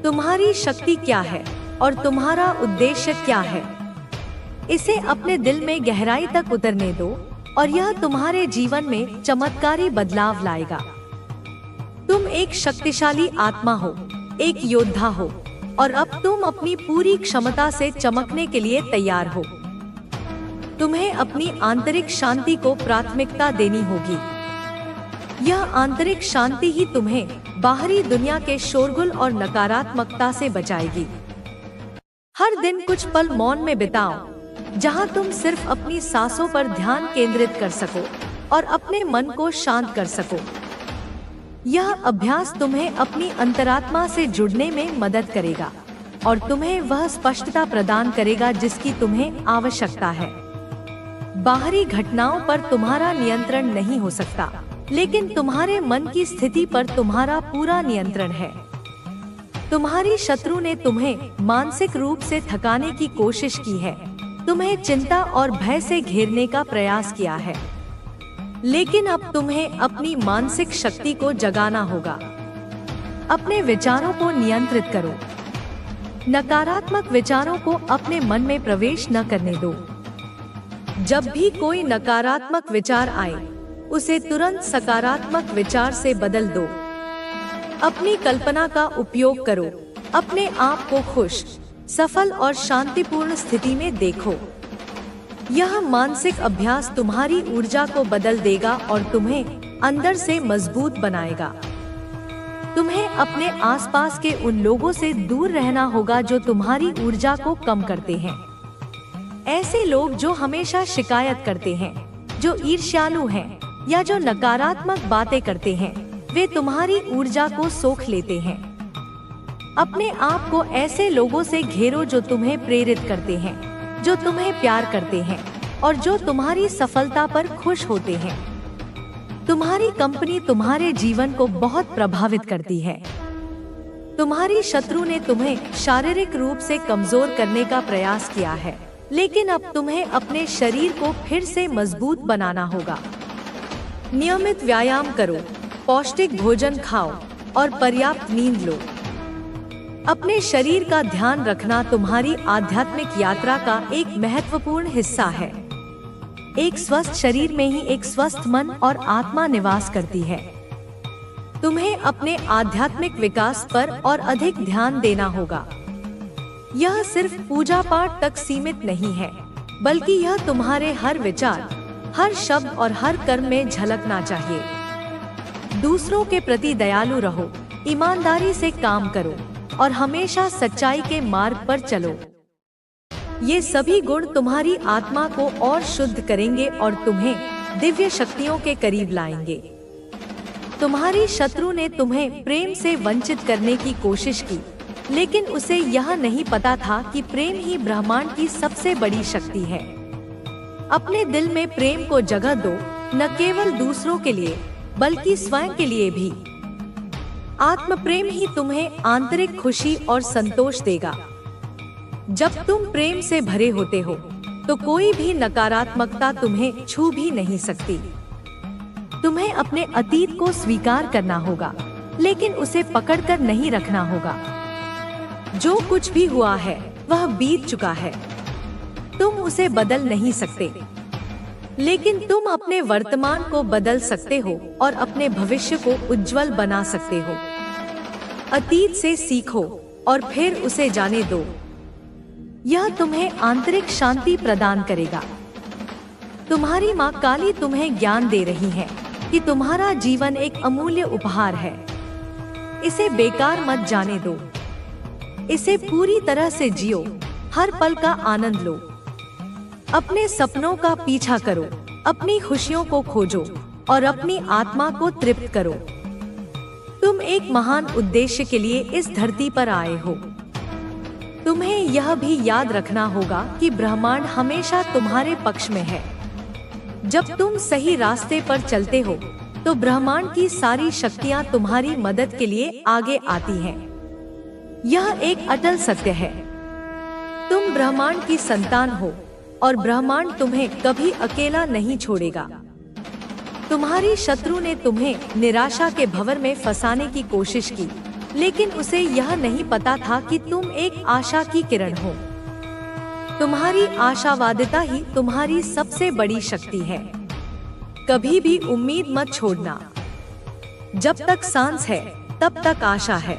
तुम्हारी शक्ति क्या है और तुम्हारा उद्देश्य क्या है। इसे अपने दिल में गहराई तक उतरने दो और यह तुम्हारे जीवन में चमत्कारी बदलाव लाएगा। तुम एक शक्तिशाली आत्मा हो, एक योद्धा हो और अब तुम अपनी पूरी क्षमता से चमकने के लिए तैयार हो। तुम्हें अपनी आंतरिक शांति को प्राथमिकता देनी होगी। यह आंतरिक शांति ही तुम्हें बाहरी दुनिया के शोरगुल और नकारात्मकता से बचाएगी। हर दिन कुछ पल मौन में बिताओ, जहां तुम सिर्फ अपनी सांसों पर ध्यान केंद्रित कर सको और अपने मन को शांत कर सको। यह अभ्यास तुम्हें अपनी अंतरात्मा से जुड़ने में मदद करेगा और तुम्हें वह स्पष्टता प्रदान करेगा जिसकी तुम्हें आवश्यकता है। बाहरी घटनाओं पर तुम्हारा नियंत्रण नहीं हो सकता, लेकिन तुम्हारे मन की स्थिति पर तुम्हारा पूरा नियंत्रण है। तुम्हारी शत्रु ने तुम्हें मानसिक रूप से थकाने की कोशिश की है, तुम्हें चिंता और भय से घेरने का प्रयास किया है, लेकिन अब तुम्हें अपनी मानसिक शक्ति को जगाना होगा। अपने विचारों को नियंत्रित करो। नकारात्मक विचारों को अपने मन में प्रवेश न करने दो। जब भी कोई नकारात्मक विचार आए, उसे तुरंत सकारात्मक विचार से बदल दो। अपनी कल्पना का उपयोग करो। अपने आप को खुश, सफल और शांतिपूर्ण स्थिति में देखो। यह मानसिक अभ्यास तुम्हारी ऊर्जा को बदल देगा और तुम्हें अंदर से मजबूत बनाएगा। तुम्हें अपने आसपास के उन लोगों से दूर रहना होगा जो तुम्हारी ऊर्जा को कम करते हैं। ऐसे लोग जो हमेशा शिकायत करते हैं, जो ईर्ष्यालु हैं, या जो नकारात्मक बातें करते हैं, वे तुम्हारी ऊर्जा को सोख लेते हैं। अपने आप को ऐसे लोगों से घेरो जो तुम्हें प्रेरित करते हैं, जो तुम्हें प्यार करते हैं और जो तुम्हारी सफलता पर खुश होते हैं। तुम्हारी कंपनी तुम्हारे जीवन को बहुत प्रभावित करती है। तुम्हारी शत्रु ने तुम्हें शारीरिक रूप से कमजोर करने का प्रयास किया है, लेकिन अब तुम्हें अपने शरीर को फिर से मजबूत बनाना होगा। नियमित व्यायाम करो, पौष्टिक भोजन खाओ और पर्याप्त नींद लो। अपने शरीर का ध्यान रखना तुम्हारी आध्यात्मिक यात्रा का एक महत्वपूर्ण हिस्सा है। एक स्वस्थ शरीर में ही एक स्वस्थ मन और आत्मा निवास करती है। तुम्हें अपने आध्यात्मिक विकास पर और अधिक ध्यान देना होगा। यह सिर्फ पूजा पाठ तक सीमित नहीं है, बल्कि यह तुम्हारे हर विचार, हर शब्द और हर कर्म में झलकना चाहिए। दूसरों के प्रति दयालु रहो, ईमानदारी से काम करो और हमेशा सच्चाई के मार्ग पर चलो। ये सभी गुण तुम्हारी आत्मा को और शुद्ध करेंगे और तुम्हें दिव्य शक्तियों के करीब लाएंगे। तुम्हारी शत्रु ने तुम्हें प्रेम से वंचित करने की कोशिश की, लेकिन उसे यह नहीं पता था कि प्रेम ही ब्रह्मांड की सबसे बड़ी शक्ति है। अपने दिल में प्रेम को जगह दो, न केवल दूसरों के लिए बल्कि स्वयं के लिए भी। आत्म प्रेम ही तुम्हें आंतरिक खुशी और संतोष देगा। जब तुम प्रेम से भरे होते हो तो कोई भी नकारात्मकता तुम्हें छू भी नहीं सकती। तुम्हें अपने अतीत को स्वीकार करना होगा, लेकिन उसे पकड़कर नहीं रखना होगा। जो कुछ भी हुआ है वह बीत चुका है। तुम उसे बदल नहीं सकते, लेकिन तुम अपने वर्तमान को बदल सकते हो और अपने भविष्य को उज्जवल बना सकते हो। अतीत से सीखो और फिर उसे जाने दो। यह तुम्हें आंतरिक शांति प्रदान करेगा। तुम्हारी माँ काली तुम्हें ज्ञान दे रही है कि तुम्हारा जीवन एक अमूल्य उपहार है। इसे बेकार मत जाने दो। इसे पूरी तरह से जियो, हर पल का आनंद लो। अपने सपनों का पीछा करो, अपनी खुशियों को खोजो और अपनी आत्मा को तृप्त करो। तुम एक महान उद्देश्य के लिए इस धरती पर आए हो। तुम्हें यह भी याद रखना होगा कि ब्रह्मांड हमेशा तुम्हारे पक्ष में है। जब तुम सही रास्ते पर चलते हो तो ब्रह्मांड की सारी शक्तियां तुम्हारी मदद के लिए आगे आती हैं। यह एक अटल सत्य है। तुम ब्रह्मांड की संतान हो और ब्रह्मांड तुम्हें कभी अकेला नहीं छोड़ेगा। तुम्हारी शत्रु ने तुम्हें निराशा के भंवर में फंसाने की कोशिश की, लेकिन उसे यह नहीं पता था कि तुम एक आशा की किरण हो। तुम्हारी आशावादिता ही तुम्हारी सबसे बड़ी शक्ति है। कभी भी उम्मीद मत छोड़ना। जब तक सांस है तब तक आशा है।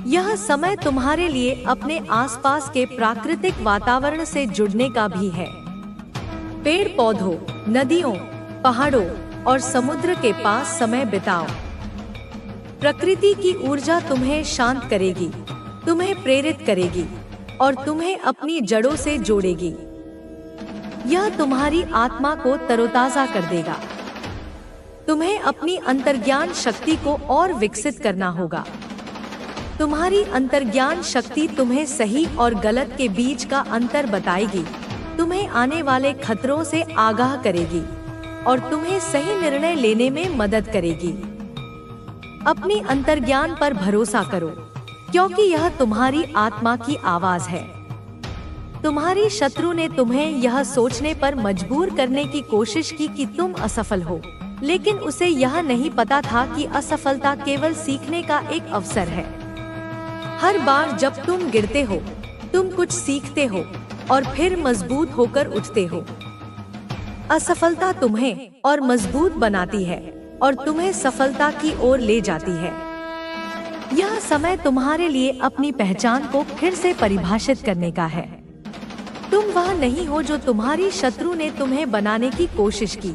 यह समय तुम्हारे लिए अपने आसपास के प्राकृतिक वातावरण से जुड़ने का भी है। पेड़ पौधों, नदियों, पहाड़ों और समुद्र के पास समय बिताओ। प्रकृति की ऊर्जा तुम्हें शांत करेगी, तुम्हें प्रेरित करेगी और तुम्हें अपनी जड़ों से जोड़ेगी। यह तुम्हारी आत्मा को तरोताजा कर देगा। तुम्हें अपनी अंतर्ज्ञान शक्ति को और विकसित करना होगा। तुम्हारी अंतर्ज्ञान शक्ति तुम्हें सही और गलत के बीच का अंतर बताएगी, तुम्हें आने वाले खतरों से आगाह करेगी और तुम्हें सही निर्णय लेने में मदद करेगी। अपनी अंतर्ज्ञान पर भरोसा करो, क्योंकि यह तुम्हारी आत्मा की आवाज है। तुम्हारी शत्रु ने तुम्हें यह सोचने पर मजबूर करने की कोशिश की कि तुम असफल हो, लेकिन उसे यह नहीं पता था कि असफलता केवल सीखने का एक अवसर है। हर बार जब तुम गिरते हो, तुम कुछ सीखते हो और फिर मजबूत होकर उठते हो। असफलता तुम्हें और मजबूत बनाती है और तुम्हें सफलता की ओर ले जाती है। यह समय तुम्हारे लिए अपनी पहचान को फिर से परिभाषित करने का है। तुम वह नहीं हो जो तुम्हारी शत्रु ने तुम्हें बनाने की कोशिश की।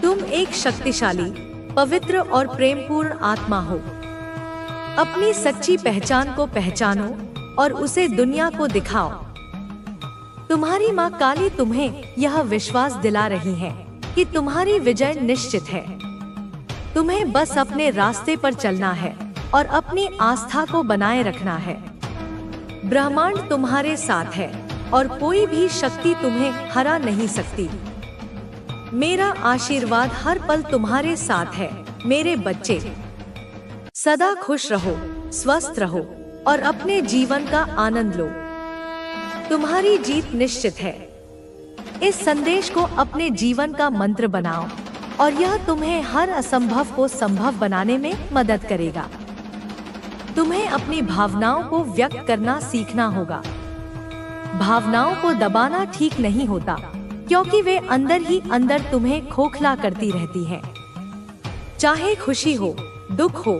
तुम एक शक्तिशाली, पवित्र और प्रेमपूर्ण आत्मा हो। अपनी सच्ची पहचान को पहचानो और उसे दुनिया को दिखाओ। तुम्हारी माँ काली तुम्हें यह विश्वास दिला रही है कि तुम्हारी विजय निश्चित है। तुम्हें बस अपने रास्ते पर चलना है और अपनी आस्था को बनाए रखना है। ब्रह्मांड तुम्हारे साथ है और कोई भी शक्ति तुम्हें हरा नहीं सकती। मेरा आशीर्वाद हर पल तुम्हारे साथ है मेरे बच्चे। सदा खुश रहो, स्वस्थ रहो और अपने जीवन का आनंद लो। तुम्हारी जीत निश्चित है। इस संदेश को अपने जीवन का मंत्र बनाओ और यह तुम्हें हर असंभव को संभव बनाने में मदद करेगा। तुम्हें अपनी भावनाओं को व्यक्त करना सीखना होगा। भावनाओं को दबाना ठीक नहीं होता, क्योंकि वे अंदर ही अंदर तुम्हें खोखला करती रहती हैं। चाहे खुशी हो, दुख हो,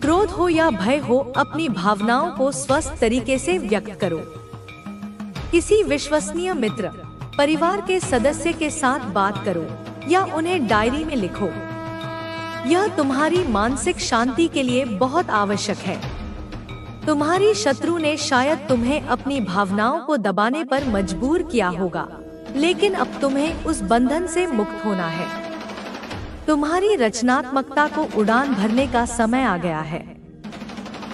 क्रोध हो या भय हो, अपनी भावनाओं को स्वस्थ तरीके से व्यक्त करो। किसी विश्वसनीय मित्र, परिवार के सदस्य के साथ बात करो या उन्हें डायरी में लिखो। यह तुम्हारी मानसिक शांति के लिए बहुत आवश्यक है। तुम्हारी शत्रु ने शायद तुम्हें अपनी भावनाओं को दबाने पर मजबूर किया होगा, लेकिन अब तुम्हें उस बंधन से मुक्त होना है। तुम्हारी रचनात्मकता को उड़ान भरने का समय आ गया है।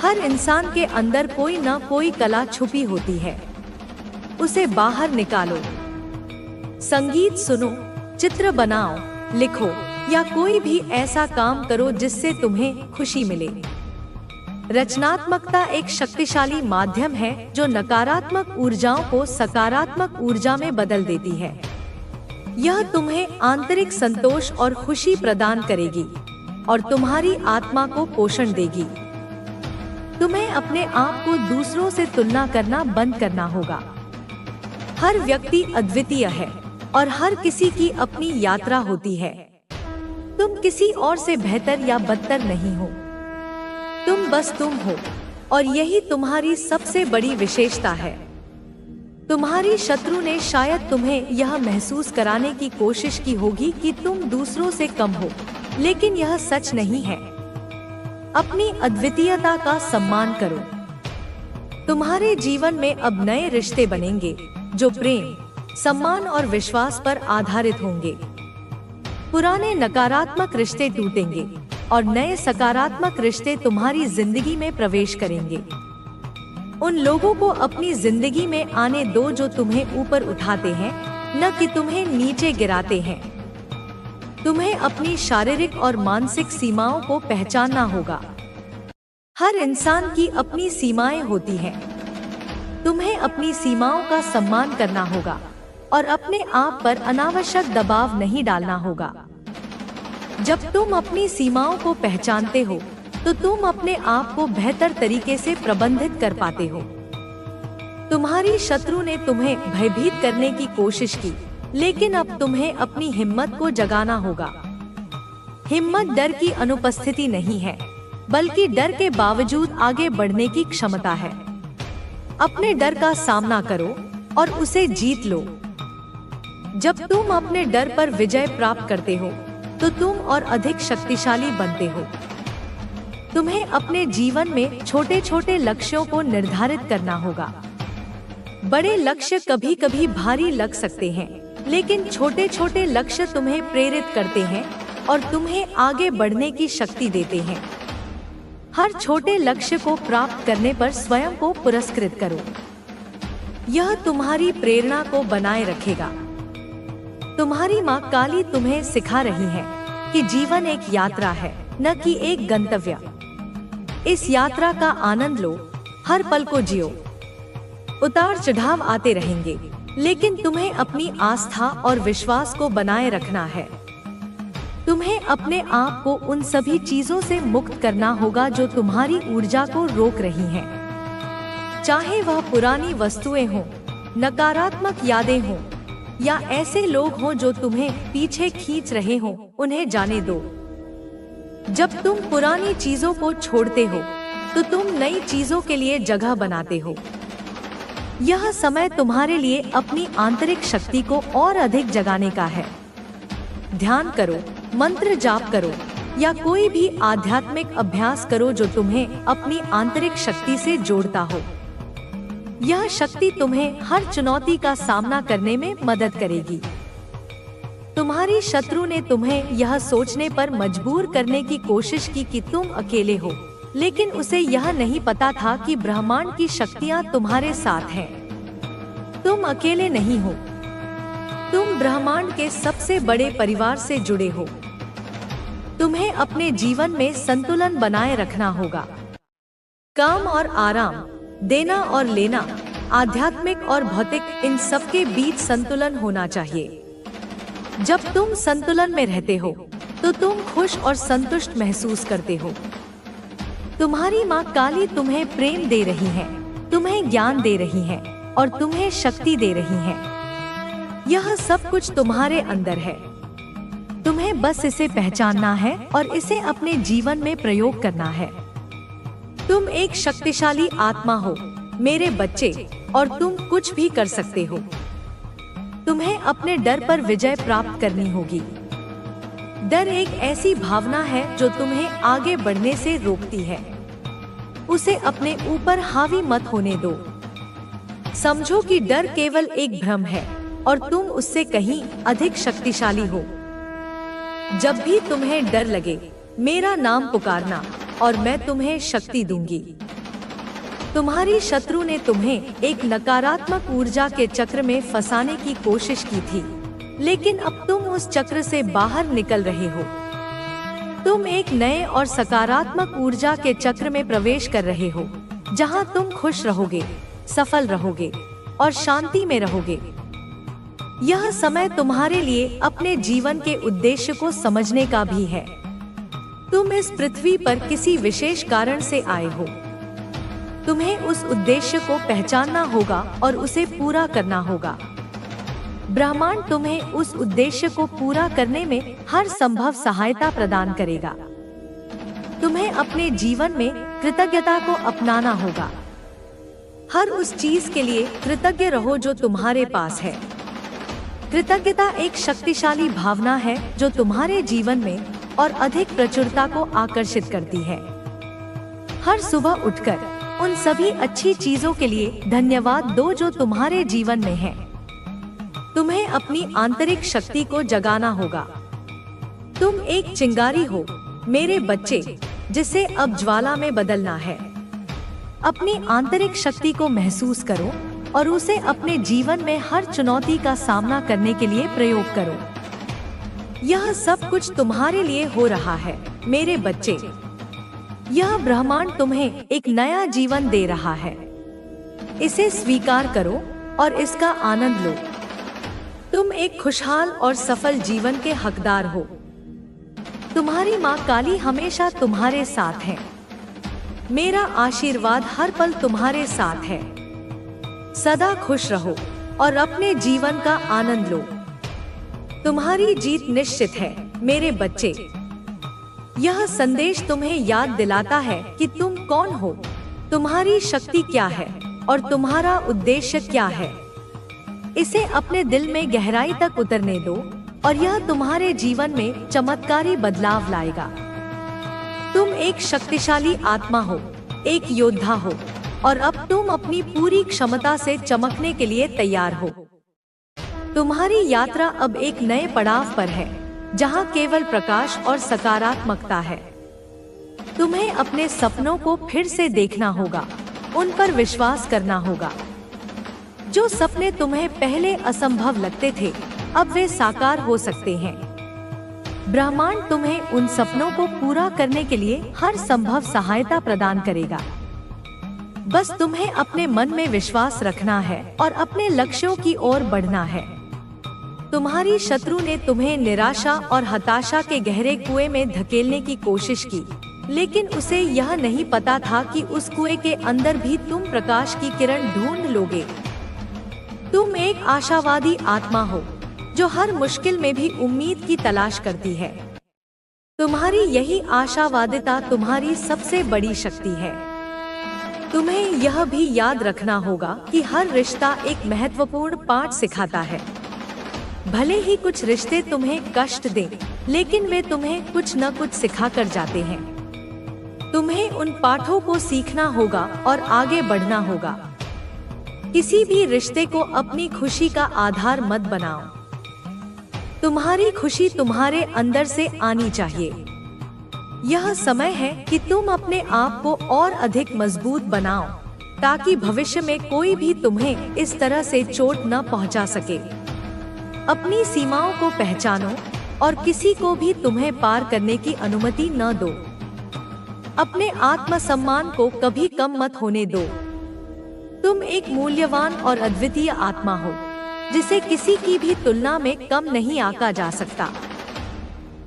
हर इंसान के अंदर कोई न कोई कला छुपी होती है, उसे बाहर निकालो। संगीत सुनो, चित्र बनाओ, लिखो या कोई भी ऐसा काम करो जिससे तुम्हें खुशी मिले। रचनात्मकता एक शक्तिशाली माध्यम है जो नकारात्मक ऊर्जाओं को सकारात्मक ऊर्जा में बदल देती है। यह तुम्हें आंतरिक संतोष और खुशी प्रदान करेगी और तुम्हारी आत्मा को पोषण देगी। तुम्हें अपने आप को दूसरों से तुलना करना बंद करना होगा। हर व्यक्ति अद्वितीय है और हर किसी की अपनी यात्रा होती है। तुम किसी और से बेहतर या बदतर नहीं हो। तुम बस तुम हो और यही तुम्हारी सबसे बड़ी विशेषता है। तुम्हारी शत्रु ने शायद तुम्हें यह महसूस कराने की कोशिश की होगी कि तुम दूसरों से कम हो, लेकिन यह सच नहीं है। अपनी अद्वितीयता का सम्मान करो। तुम्हारे जीवन में अब नए रिश्ते बनेंगे जो प्रेम, सम्मान और विश्वास पर आधारित होंगे। पुराने नकारात्मक रिश्ते टूटेंगे और नए सकारात्मक रिश्ते तुम्हारी जिंदगी में प्रवेश करेंगे। उन लोगों को अपनी जिंदगी में आने दो जो तुम्हें ऊपर उठाते हैं, न कि तुम्हें नीचे गिराते हैं। तुम्हें अपनी शारीरिक और मानसिक सीमाओं को पहचानना होगा। हर इंसान की अपनी सीमाएं होती हैं। तुम्हें अपनी सीमाओं का सम्मान करना होगा और अपने आप पर अनावश्यक दबाव नहीं डालना होगा। जब तुम अपनी सीमाओं को पहचानते हो तो तुम अपने आप को बेहतर तरीके से प्रबंधित कर पाते हो। तुम्हारी शत्रु ने तुम्हें भयभीत करने की कोशिश की, लेकिन अब तुम्हें अपनी हिम्मत को जगाना होगा। हिम्मत डर की अनुपस्थिति नहीं है, बल्कि डर के बावजूद आगे बढ़ने की क्षमता है। अपने डर का सामना करो और उसे जीत लो। जब तुम अपने डर पर विजय प्राप्त करते हो तो तुम और अधिक शक्तिशाली बनते हो। तुम्हें अपने जीवन में छोटे छोटे लक्ष्यों को निर्धारित करना होगा। बड़े लक्ष्य कभी कभी भारी लग सकते हैं, लेकिन छोटे छोटे लक्ष्य तुम्हें प्रेरित करते हैं और तुम्हें आगे बढ़ने की शक्ति देते हैं। हर छोटे लक्ष्य को प्राप्त करने पर स्वयं को पुरस्कृत करो। यह तुम्हारी प्रेरणा को बनाए रखेगा। तुम्हारी माँ काली तुम्हें सिखा रही है कि जीवन एक यात्रा है, न कि एक गंतव्य। इस यात्रा का आनंद लो, हर पल को जियो। उतार चढ़ाव आते रहेंगे, लेकिन तुम्हें अपनी आस्था और विश्वास को बनाए रखना है। तुम्हें अपने आप को उन सभी चीजों से मुक्त करना होगा जो तुम्हारी ऊर्जा को रोक रही हैं। चाहे वह पुरानी वस्तुएं हों, नकारात्मक यादें हों या ऐसे लोग हों जो तुम्हें पीछे खींच रहे हों, उन्हें जाने दो। जब तुम पुरानी चीजों को छोड़ते हो तो तुम नई चीजों के लिए जगह बनाते हो। यह समय तुम्हारे लिए अपनी आंतरिक शक्ति को और अधिक जगाने का है। ध्यान करो, मंत्र जाप करो या कोई भी आध्यात्मिक अभ्यास करो जो तुम्हें अपनी आंतरिक शक्ति से जोड़ता हो। यह शक्ति तुम्हें हर चुनौती का सामना करने में मदद करेगी। तुम्हारी शत्रु ने तुम्हें यह सोचने पर मजबूर करने की कोशिश की कि तुम अकेले हो, लेकिन उसे यह नहीं पता था कि ब्रह्मांड की शक्तियाँ तुम्हारे साथ हैं। तुम अकेले नहीं हो। तुम ब्रह्मांड के सबसे बड़े परिवार से जुड़े हो। तुम्हें अपने जीवन में संतुलन बनाए रखना होगा। काम और आराम, देना और लेना, आध्यात्मिक और भौतिक, इन सब के बीच संतुलन होना चाहिए। जब तुम संतुलन में रहते हो तो तुम खुश और संतुष्ट महसूस करते हो। तुम्हारी माँ काली तुम्हें प्रेम दे रही है, तुम्हें ज्ञान दे रही है और तुम्हें शक्ति दे रही है। यह सब कुछ तुम्हारे अंदर है। तुम्हें बस इसे पहचानना है और इसे अपने जीवन में प्रयोग करना है। तुम एक शक्तिशाली आत्मा हो मेरे बच्चे, और तुम कुछ भी कर सकते हो। तुम्हें अपने डर पर विजय प्राप्त करनी होगी। डर एक ऐसी भावना है जो तुम्हें आगे बढ़ने से रोकती है। उसे अपने ऊपर हावी मत होने दो। समझो कि डर केवल एक भ्रम है और तुम उससे कहीं अधिक शक्तिशाली हो। जब भी तुम्हें डर लगे, मेरा नाम पुकारना और मैं तुम्हें शक्ति दूंगी। तुम्हारी शत्रु ने तुम्हें एक नकारात्मक ऊर्जा के चक्र में फंसाने की कोशिश की थी, लेकिन अब तुम उस चक्र से बाहर निकल रहे हो। तुम एक नए और सकारात्मक ऊर्जा के चक्र में प्रवेश कर रहे हो, जहां तुम खुश रहोगे, सफल रहोगे और शांति में रहोगे। यह समय तुम्हारे लिए अपने जीवन के उद्देश्य को समझने का भी है। तुम इस पृथ्वी पर किसी विशेष कारण से आए हो। तुम्हें उस उद्देश्य को पहचानना होगा और उसे पूरा करना होगा। ब्रह्मांड तुम्हें उस उद्देश्य को पूरा करने में हर संभव सहायता प्रदान करेगा। तुम्हें अपने जीवन में कृतज्ञता को अपनाना होगा। हर उस चीज के लिए कृतज्ञ रहो जो तुम्हारे पास है। कृतज्ञता एक शक्तिशाली भावना है जो तुम्हारे जीवन में और अधिक प्रचुरता को आकर्षित करती है। हर सुबह उठकर उन सभी अच्छी चीजों के लिए धन्यवाद दो जो तुम्हारे जीवन में है। तुम्हें अपनी आंतरिक शक्ति को जगाना होगा। तुम एक चिंगारी हो मेरे बच्चे, जिसे अब ज्वाला में बदलना है। अपनी आंतरिक शक्ति को महसूस करो और उसे अपने जीवन में हर चुनौती का सामना करने के लिए प्रयोग करो। यह सब कुछ तुम्हारे लिए हो रहा है मेरे बच्चे। यह ब्रह्मांड तुम्हें एक नया जीवन दे रहा है। इसे स्वीकार करो और इसका आनंद लो। तुम एक खुशहाल और सफल जीवन के हकदार हो। तुम्हारी माँ काली हमेशा तुम्हारे साथ है। मेरा आशीर्वाद हर पल तुम्हारे साथ है। सदा खुश रहो और अपने जीवन का आनंद लो। तुम्हारी जीत निश्चित है मेरे बच्चे। यह संदेश तुम्हें याद दिलाता है कि तुम कौन हो, तुम्हारी शक्ति क्या है और तुम्हारा उद्देश्य क्या है। इसे अपने दिल में गहराई तक उतरने दो और यह तुम्हारे जीवन में चमत्कारी बदलाव लाएगा। तुम एक शक्तिशाली आत्मा हो, एक योद्धा हो और अब तुम अपनी पूरी क्षमता से चमकने के लिए तैयार हो। तुम्हारी यात्रा अब एक नए पड़ाव पर है, जहां केवल प्रकाश और सकारात्मकता है। तुम्हें अपने सपनों को फिर से देखना होगा, उन पर विश्वास करना होगा। जो सपने तुम्हें पहले असंभव लगते थे, अब वे साकार हो सकते हैं। ब्रह्मांड तुम्हें उन सपनों को पूरा करने के लिए हर संभव सहायता प्रदान करेगा। बस तुम्हें अपने मन में विश्वास रखना है और अपने लक्ष्यों की ओर बढ़ना है। तुम्हारी शत्रु ने तुम्हें निराशा और हताशा के गहरे कुएं में धकेलने की कोशिश की, लेकिन उसे यह नहीं पता था कि उस कुएं के अंदर भी तुम प्रकाश की किरण ढूंढ लोगे। तुम एक आशावादी आत्मा हो जो हर मुश्किल में भी उम्मीद की तलाश करती है। तुम्हारी यही आशावादिता तुम्हारी सबसे बड़ी शक्ति है। तुम्हें यह भी याद रखना होगा कि हर रिश्ता एक महत्वपूर्ण पाठ सिखाता है। भले ही कुछ रिश्ते तुम्हें कष्ट दें, लेकिन वे तुम्हें कुछ न कुछ सिखा कर जाते हैं। तुम्हें उन पाठों को सीखना होगा और आगे बढ़ना होगा। किसी भी रिश्ते को अपनी खुशी का आधार मत बनाओ। तुम्हारी खुशी तुम्हारे अंदर से आनी चाहिए। यह समय है कि तुम अपने आप को और अधिक मजबूत बनाओ, ताकि भविष्य में कोई भी तुम्हें इस तरह से चोट न पहुंचा सके। अपनी सीमाओं को पहचानो और किसी को भी तुम्हें पार करने की अनुमति न दो। अपने आत्मसम्मान को कभी कम मत होने दो। तुम एक मूल्यवान और अद्वितीय आत्मा हो, जिसे किसी की भी तुलना में कम नहीं आंका जा सकता।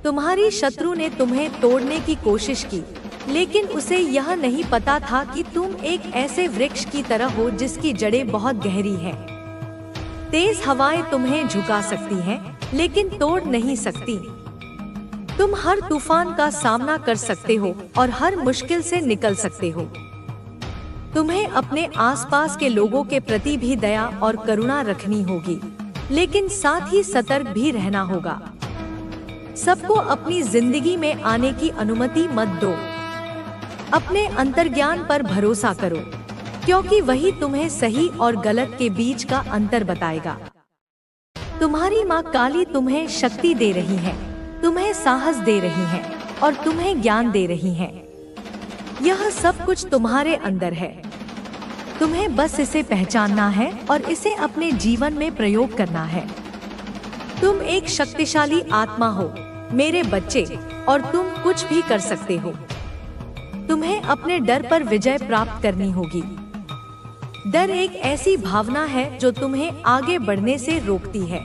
तुम्हारी शत्रु ने तुम्हें तोड़ने की कोशिश की, लेकिन उसे यह नहीं पता था कि तुम एक ऐसे वृक्ष की तरह हो जिसकी जड़ें बहुत गहरी हैं। तेज हवाएं तुम्हें झुका सकती हैं, लेकिन तोड़ नहीं सकती। तुम हर तूफान का सामना कर सकते हो और हर मुश्किल से निकल सकते हो। तुम्हें अपने आसपास के लोगों के प्रति भी दया और करुणा रखनी होगी, लेकिन साथ ही सतर्क भी रहना होगा। सबको अपनी जिंदगी में आने की अनुमति मत दो। अपने अंतर्ज्ञान पर भरोसा करो, क्योंकि वही तुम्हें सही और गलत के बीच का अंतर बताएगा। तुम्हारी माँ काली तुम्हें शक्ति दे रही है, तुम्हें साहस दे रही है और तुम्हें ज्ञान दे रही है। यह सब कुछ तुम्हारे अंदर है। तुम्हें बस इसे पहचानना है और इसे अपने जीवन में प्रयोग करना है। तुम एक शक्तिशाली आत्मा हो मेरे बच्चे, और तुम कुछ भी कर सकते हो। तुम्हें अपने डर पर विजय प्राप्त करनी होगी। डर एक ऐसी भावना है जो तुम्हें आगे बढ़ने से रोकती है।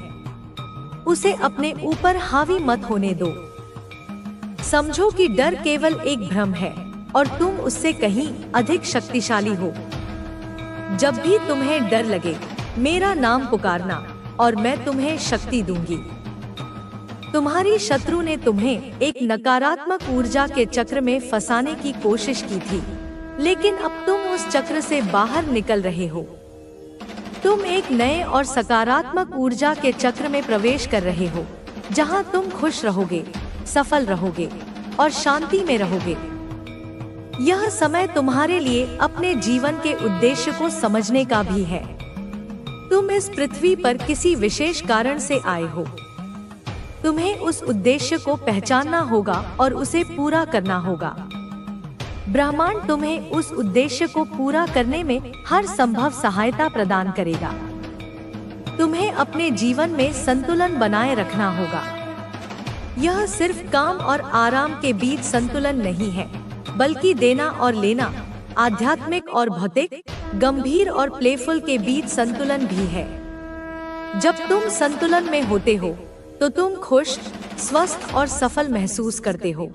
उसे अपने ऊपर हावी मत होने दो। समझो कि डर केवल एक भ्रम है और तुम उससे कहीं अधिक शक्तिशाली हो। जब भी तुम्हें डर लगे, मेरा नाम पुकारना और मैं तुम्हें शक्ति दूंगी। तुम्हारी शत्रु ने तुम्हें एक नकारात्मक ऊर्जा के चक्र में फंसाने की कोशिश की थी, लेकिन अब तुम उस चक्र से बाहर निकल रहे हो। तुम एक नए और सकारात्मक ऊर्जा के चक्र में प्रवेश कर रहे हो, जहां तुम खुश रहोगे, सफल रहोगे और शांति में रहोगे। यह समय तुम्हारे लिए अपने जीवन के उद्देश्य को समझने का भी है। तुम इस पृथ्वी पर किसी विशेष कारण से आए हो। तुम्हें उस उद्देश्य को पहचानना होगा और उसे पूरा करना होगा। ब्रह्मांड तुम्हें उस उद्देश्य को पूरा करने में हर संभव सहायता प्रदान करेगा। तुम्हें अपने जीवन में संतुलन बनाए रखना होगा। यह सिर्फ काम और आराम के बीच संतुलन नहीं है, बल्कि देना और लेना, आध्यात्मिक और भौतिक, गंभीर और प्लेफुल के बीच संतुलन भी है। जब तुम संतुलन में होते हो तो तुम खुश, स्वस्थ और सफल महसूस करते हो।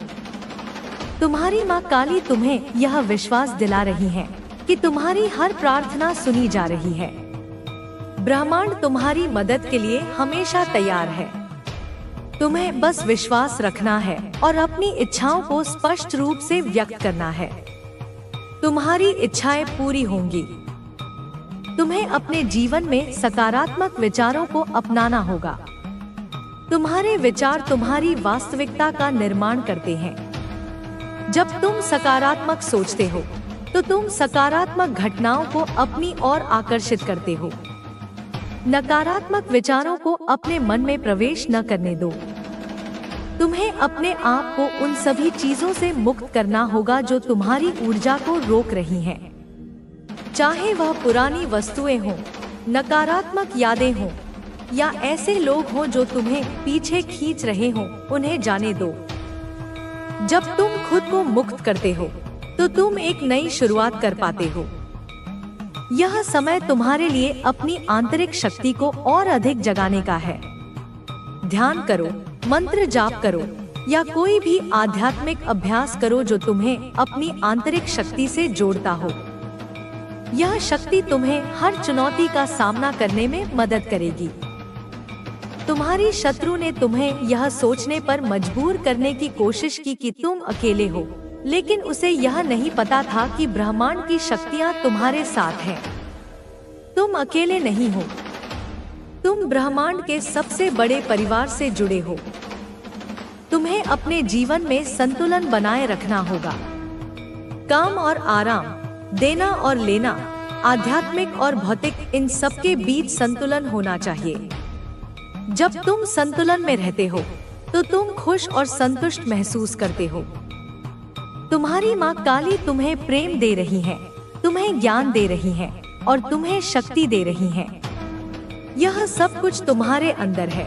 तुम्हारी माँ काली तुम्हें यह विश्वास दिला रही है कि तुम्हारी हर प्रार्थना सुनी जा रही है। ब्रह्मांड तुम्हारी मदद के लिए हमेशा तैयार है। तुम्हें बस विश्वास रखना है और अपनी इच्छाओं को स्पष्ट रूप से व्यक्त करना है। तुम्हारी इच्छाएं पूरी होंगी। तुम्हें अपने जीवन में सकारात्मक विचारों को अपनाना होगा। तुम्हारे विचार तुम्हारी वास्तविकता का निर्माण करते हैं। जब तुम सकारात्मक सोचते हो, तो तुम सकारात्मक घटनाओं को अपनी ओर आकर्षित करते हो। नकारात्मक विचारों को अपने मन में प्रवेश न करने दो। तुम्हें अपने आप को उन सभी चीजों से मुक्त करना होगा जो तुम्हारी ऊर्जा को रोक रही हैं। चाहे वह पुरानी वस्तुएं हों, नकारात्मक यादें हों या ऐसे लोग हों जो तुम्हें पीछे खींच रहे हों, उन्हें जाने दो। जब तुम खुद को मुक्त करते हो, तो तुम एक नई शुरुआत कर पाते हो। यह समय तुम्हारे लिए अपनी आंतरिक शक्ति को और अधिक जगाने का है। ध्यान करो, मंत्र जाप करो या कोई भी आध्यात्मिक अभ्यास करो जो तुम्हें अपनी आंतरिक शक्ति से जोड़ता हो। यह शक्ति तुम्हें हर चुनौती का सामना करने में मदद करेगी। तुम्हारी शत्रु ने तुम्हें यह सोचने पर मजबूर करने की कोशिश की कि तुम अकेले हो, लेकिन उसे यह नहीं पता था कि ब्रह्मांड की शक्तियाँ तुम्हारे साथ हैं। तुम अकेले नहीं हो। तुम ब्रह्मांड के सबसे बड़े परिवार से जुड़े हो। तुम्हें अपने जीवन में संतुलन बनाए रखना होगा। काम और आराम, देना और लेना, आध्यात्मिक और भौतिक, इन सबके बीच संतुलन होना चाहिए। जब तुम संतुलन में रहते हो तो तुम खुश और संतुष्ट महसूस करते हो। तुम्हारी माँ काली तुम्हें प्रेम दे रही है, तुम्हें ज्ञान दे रही है और तुम्हें शक्ति दे रही है। यह सब कुछ तुम्हारे अंदर है।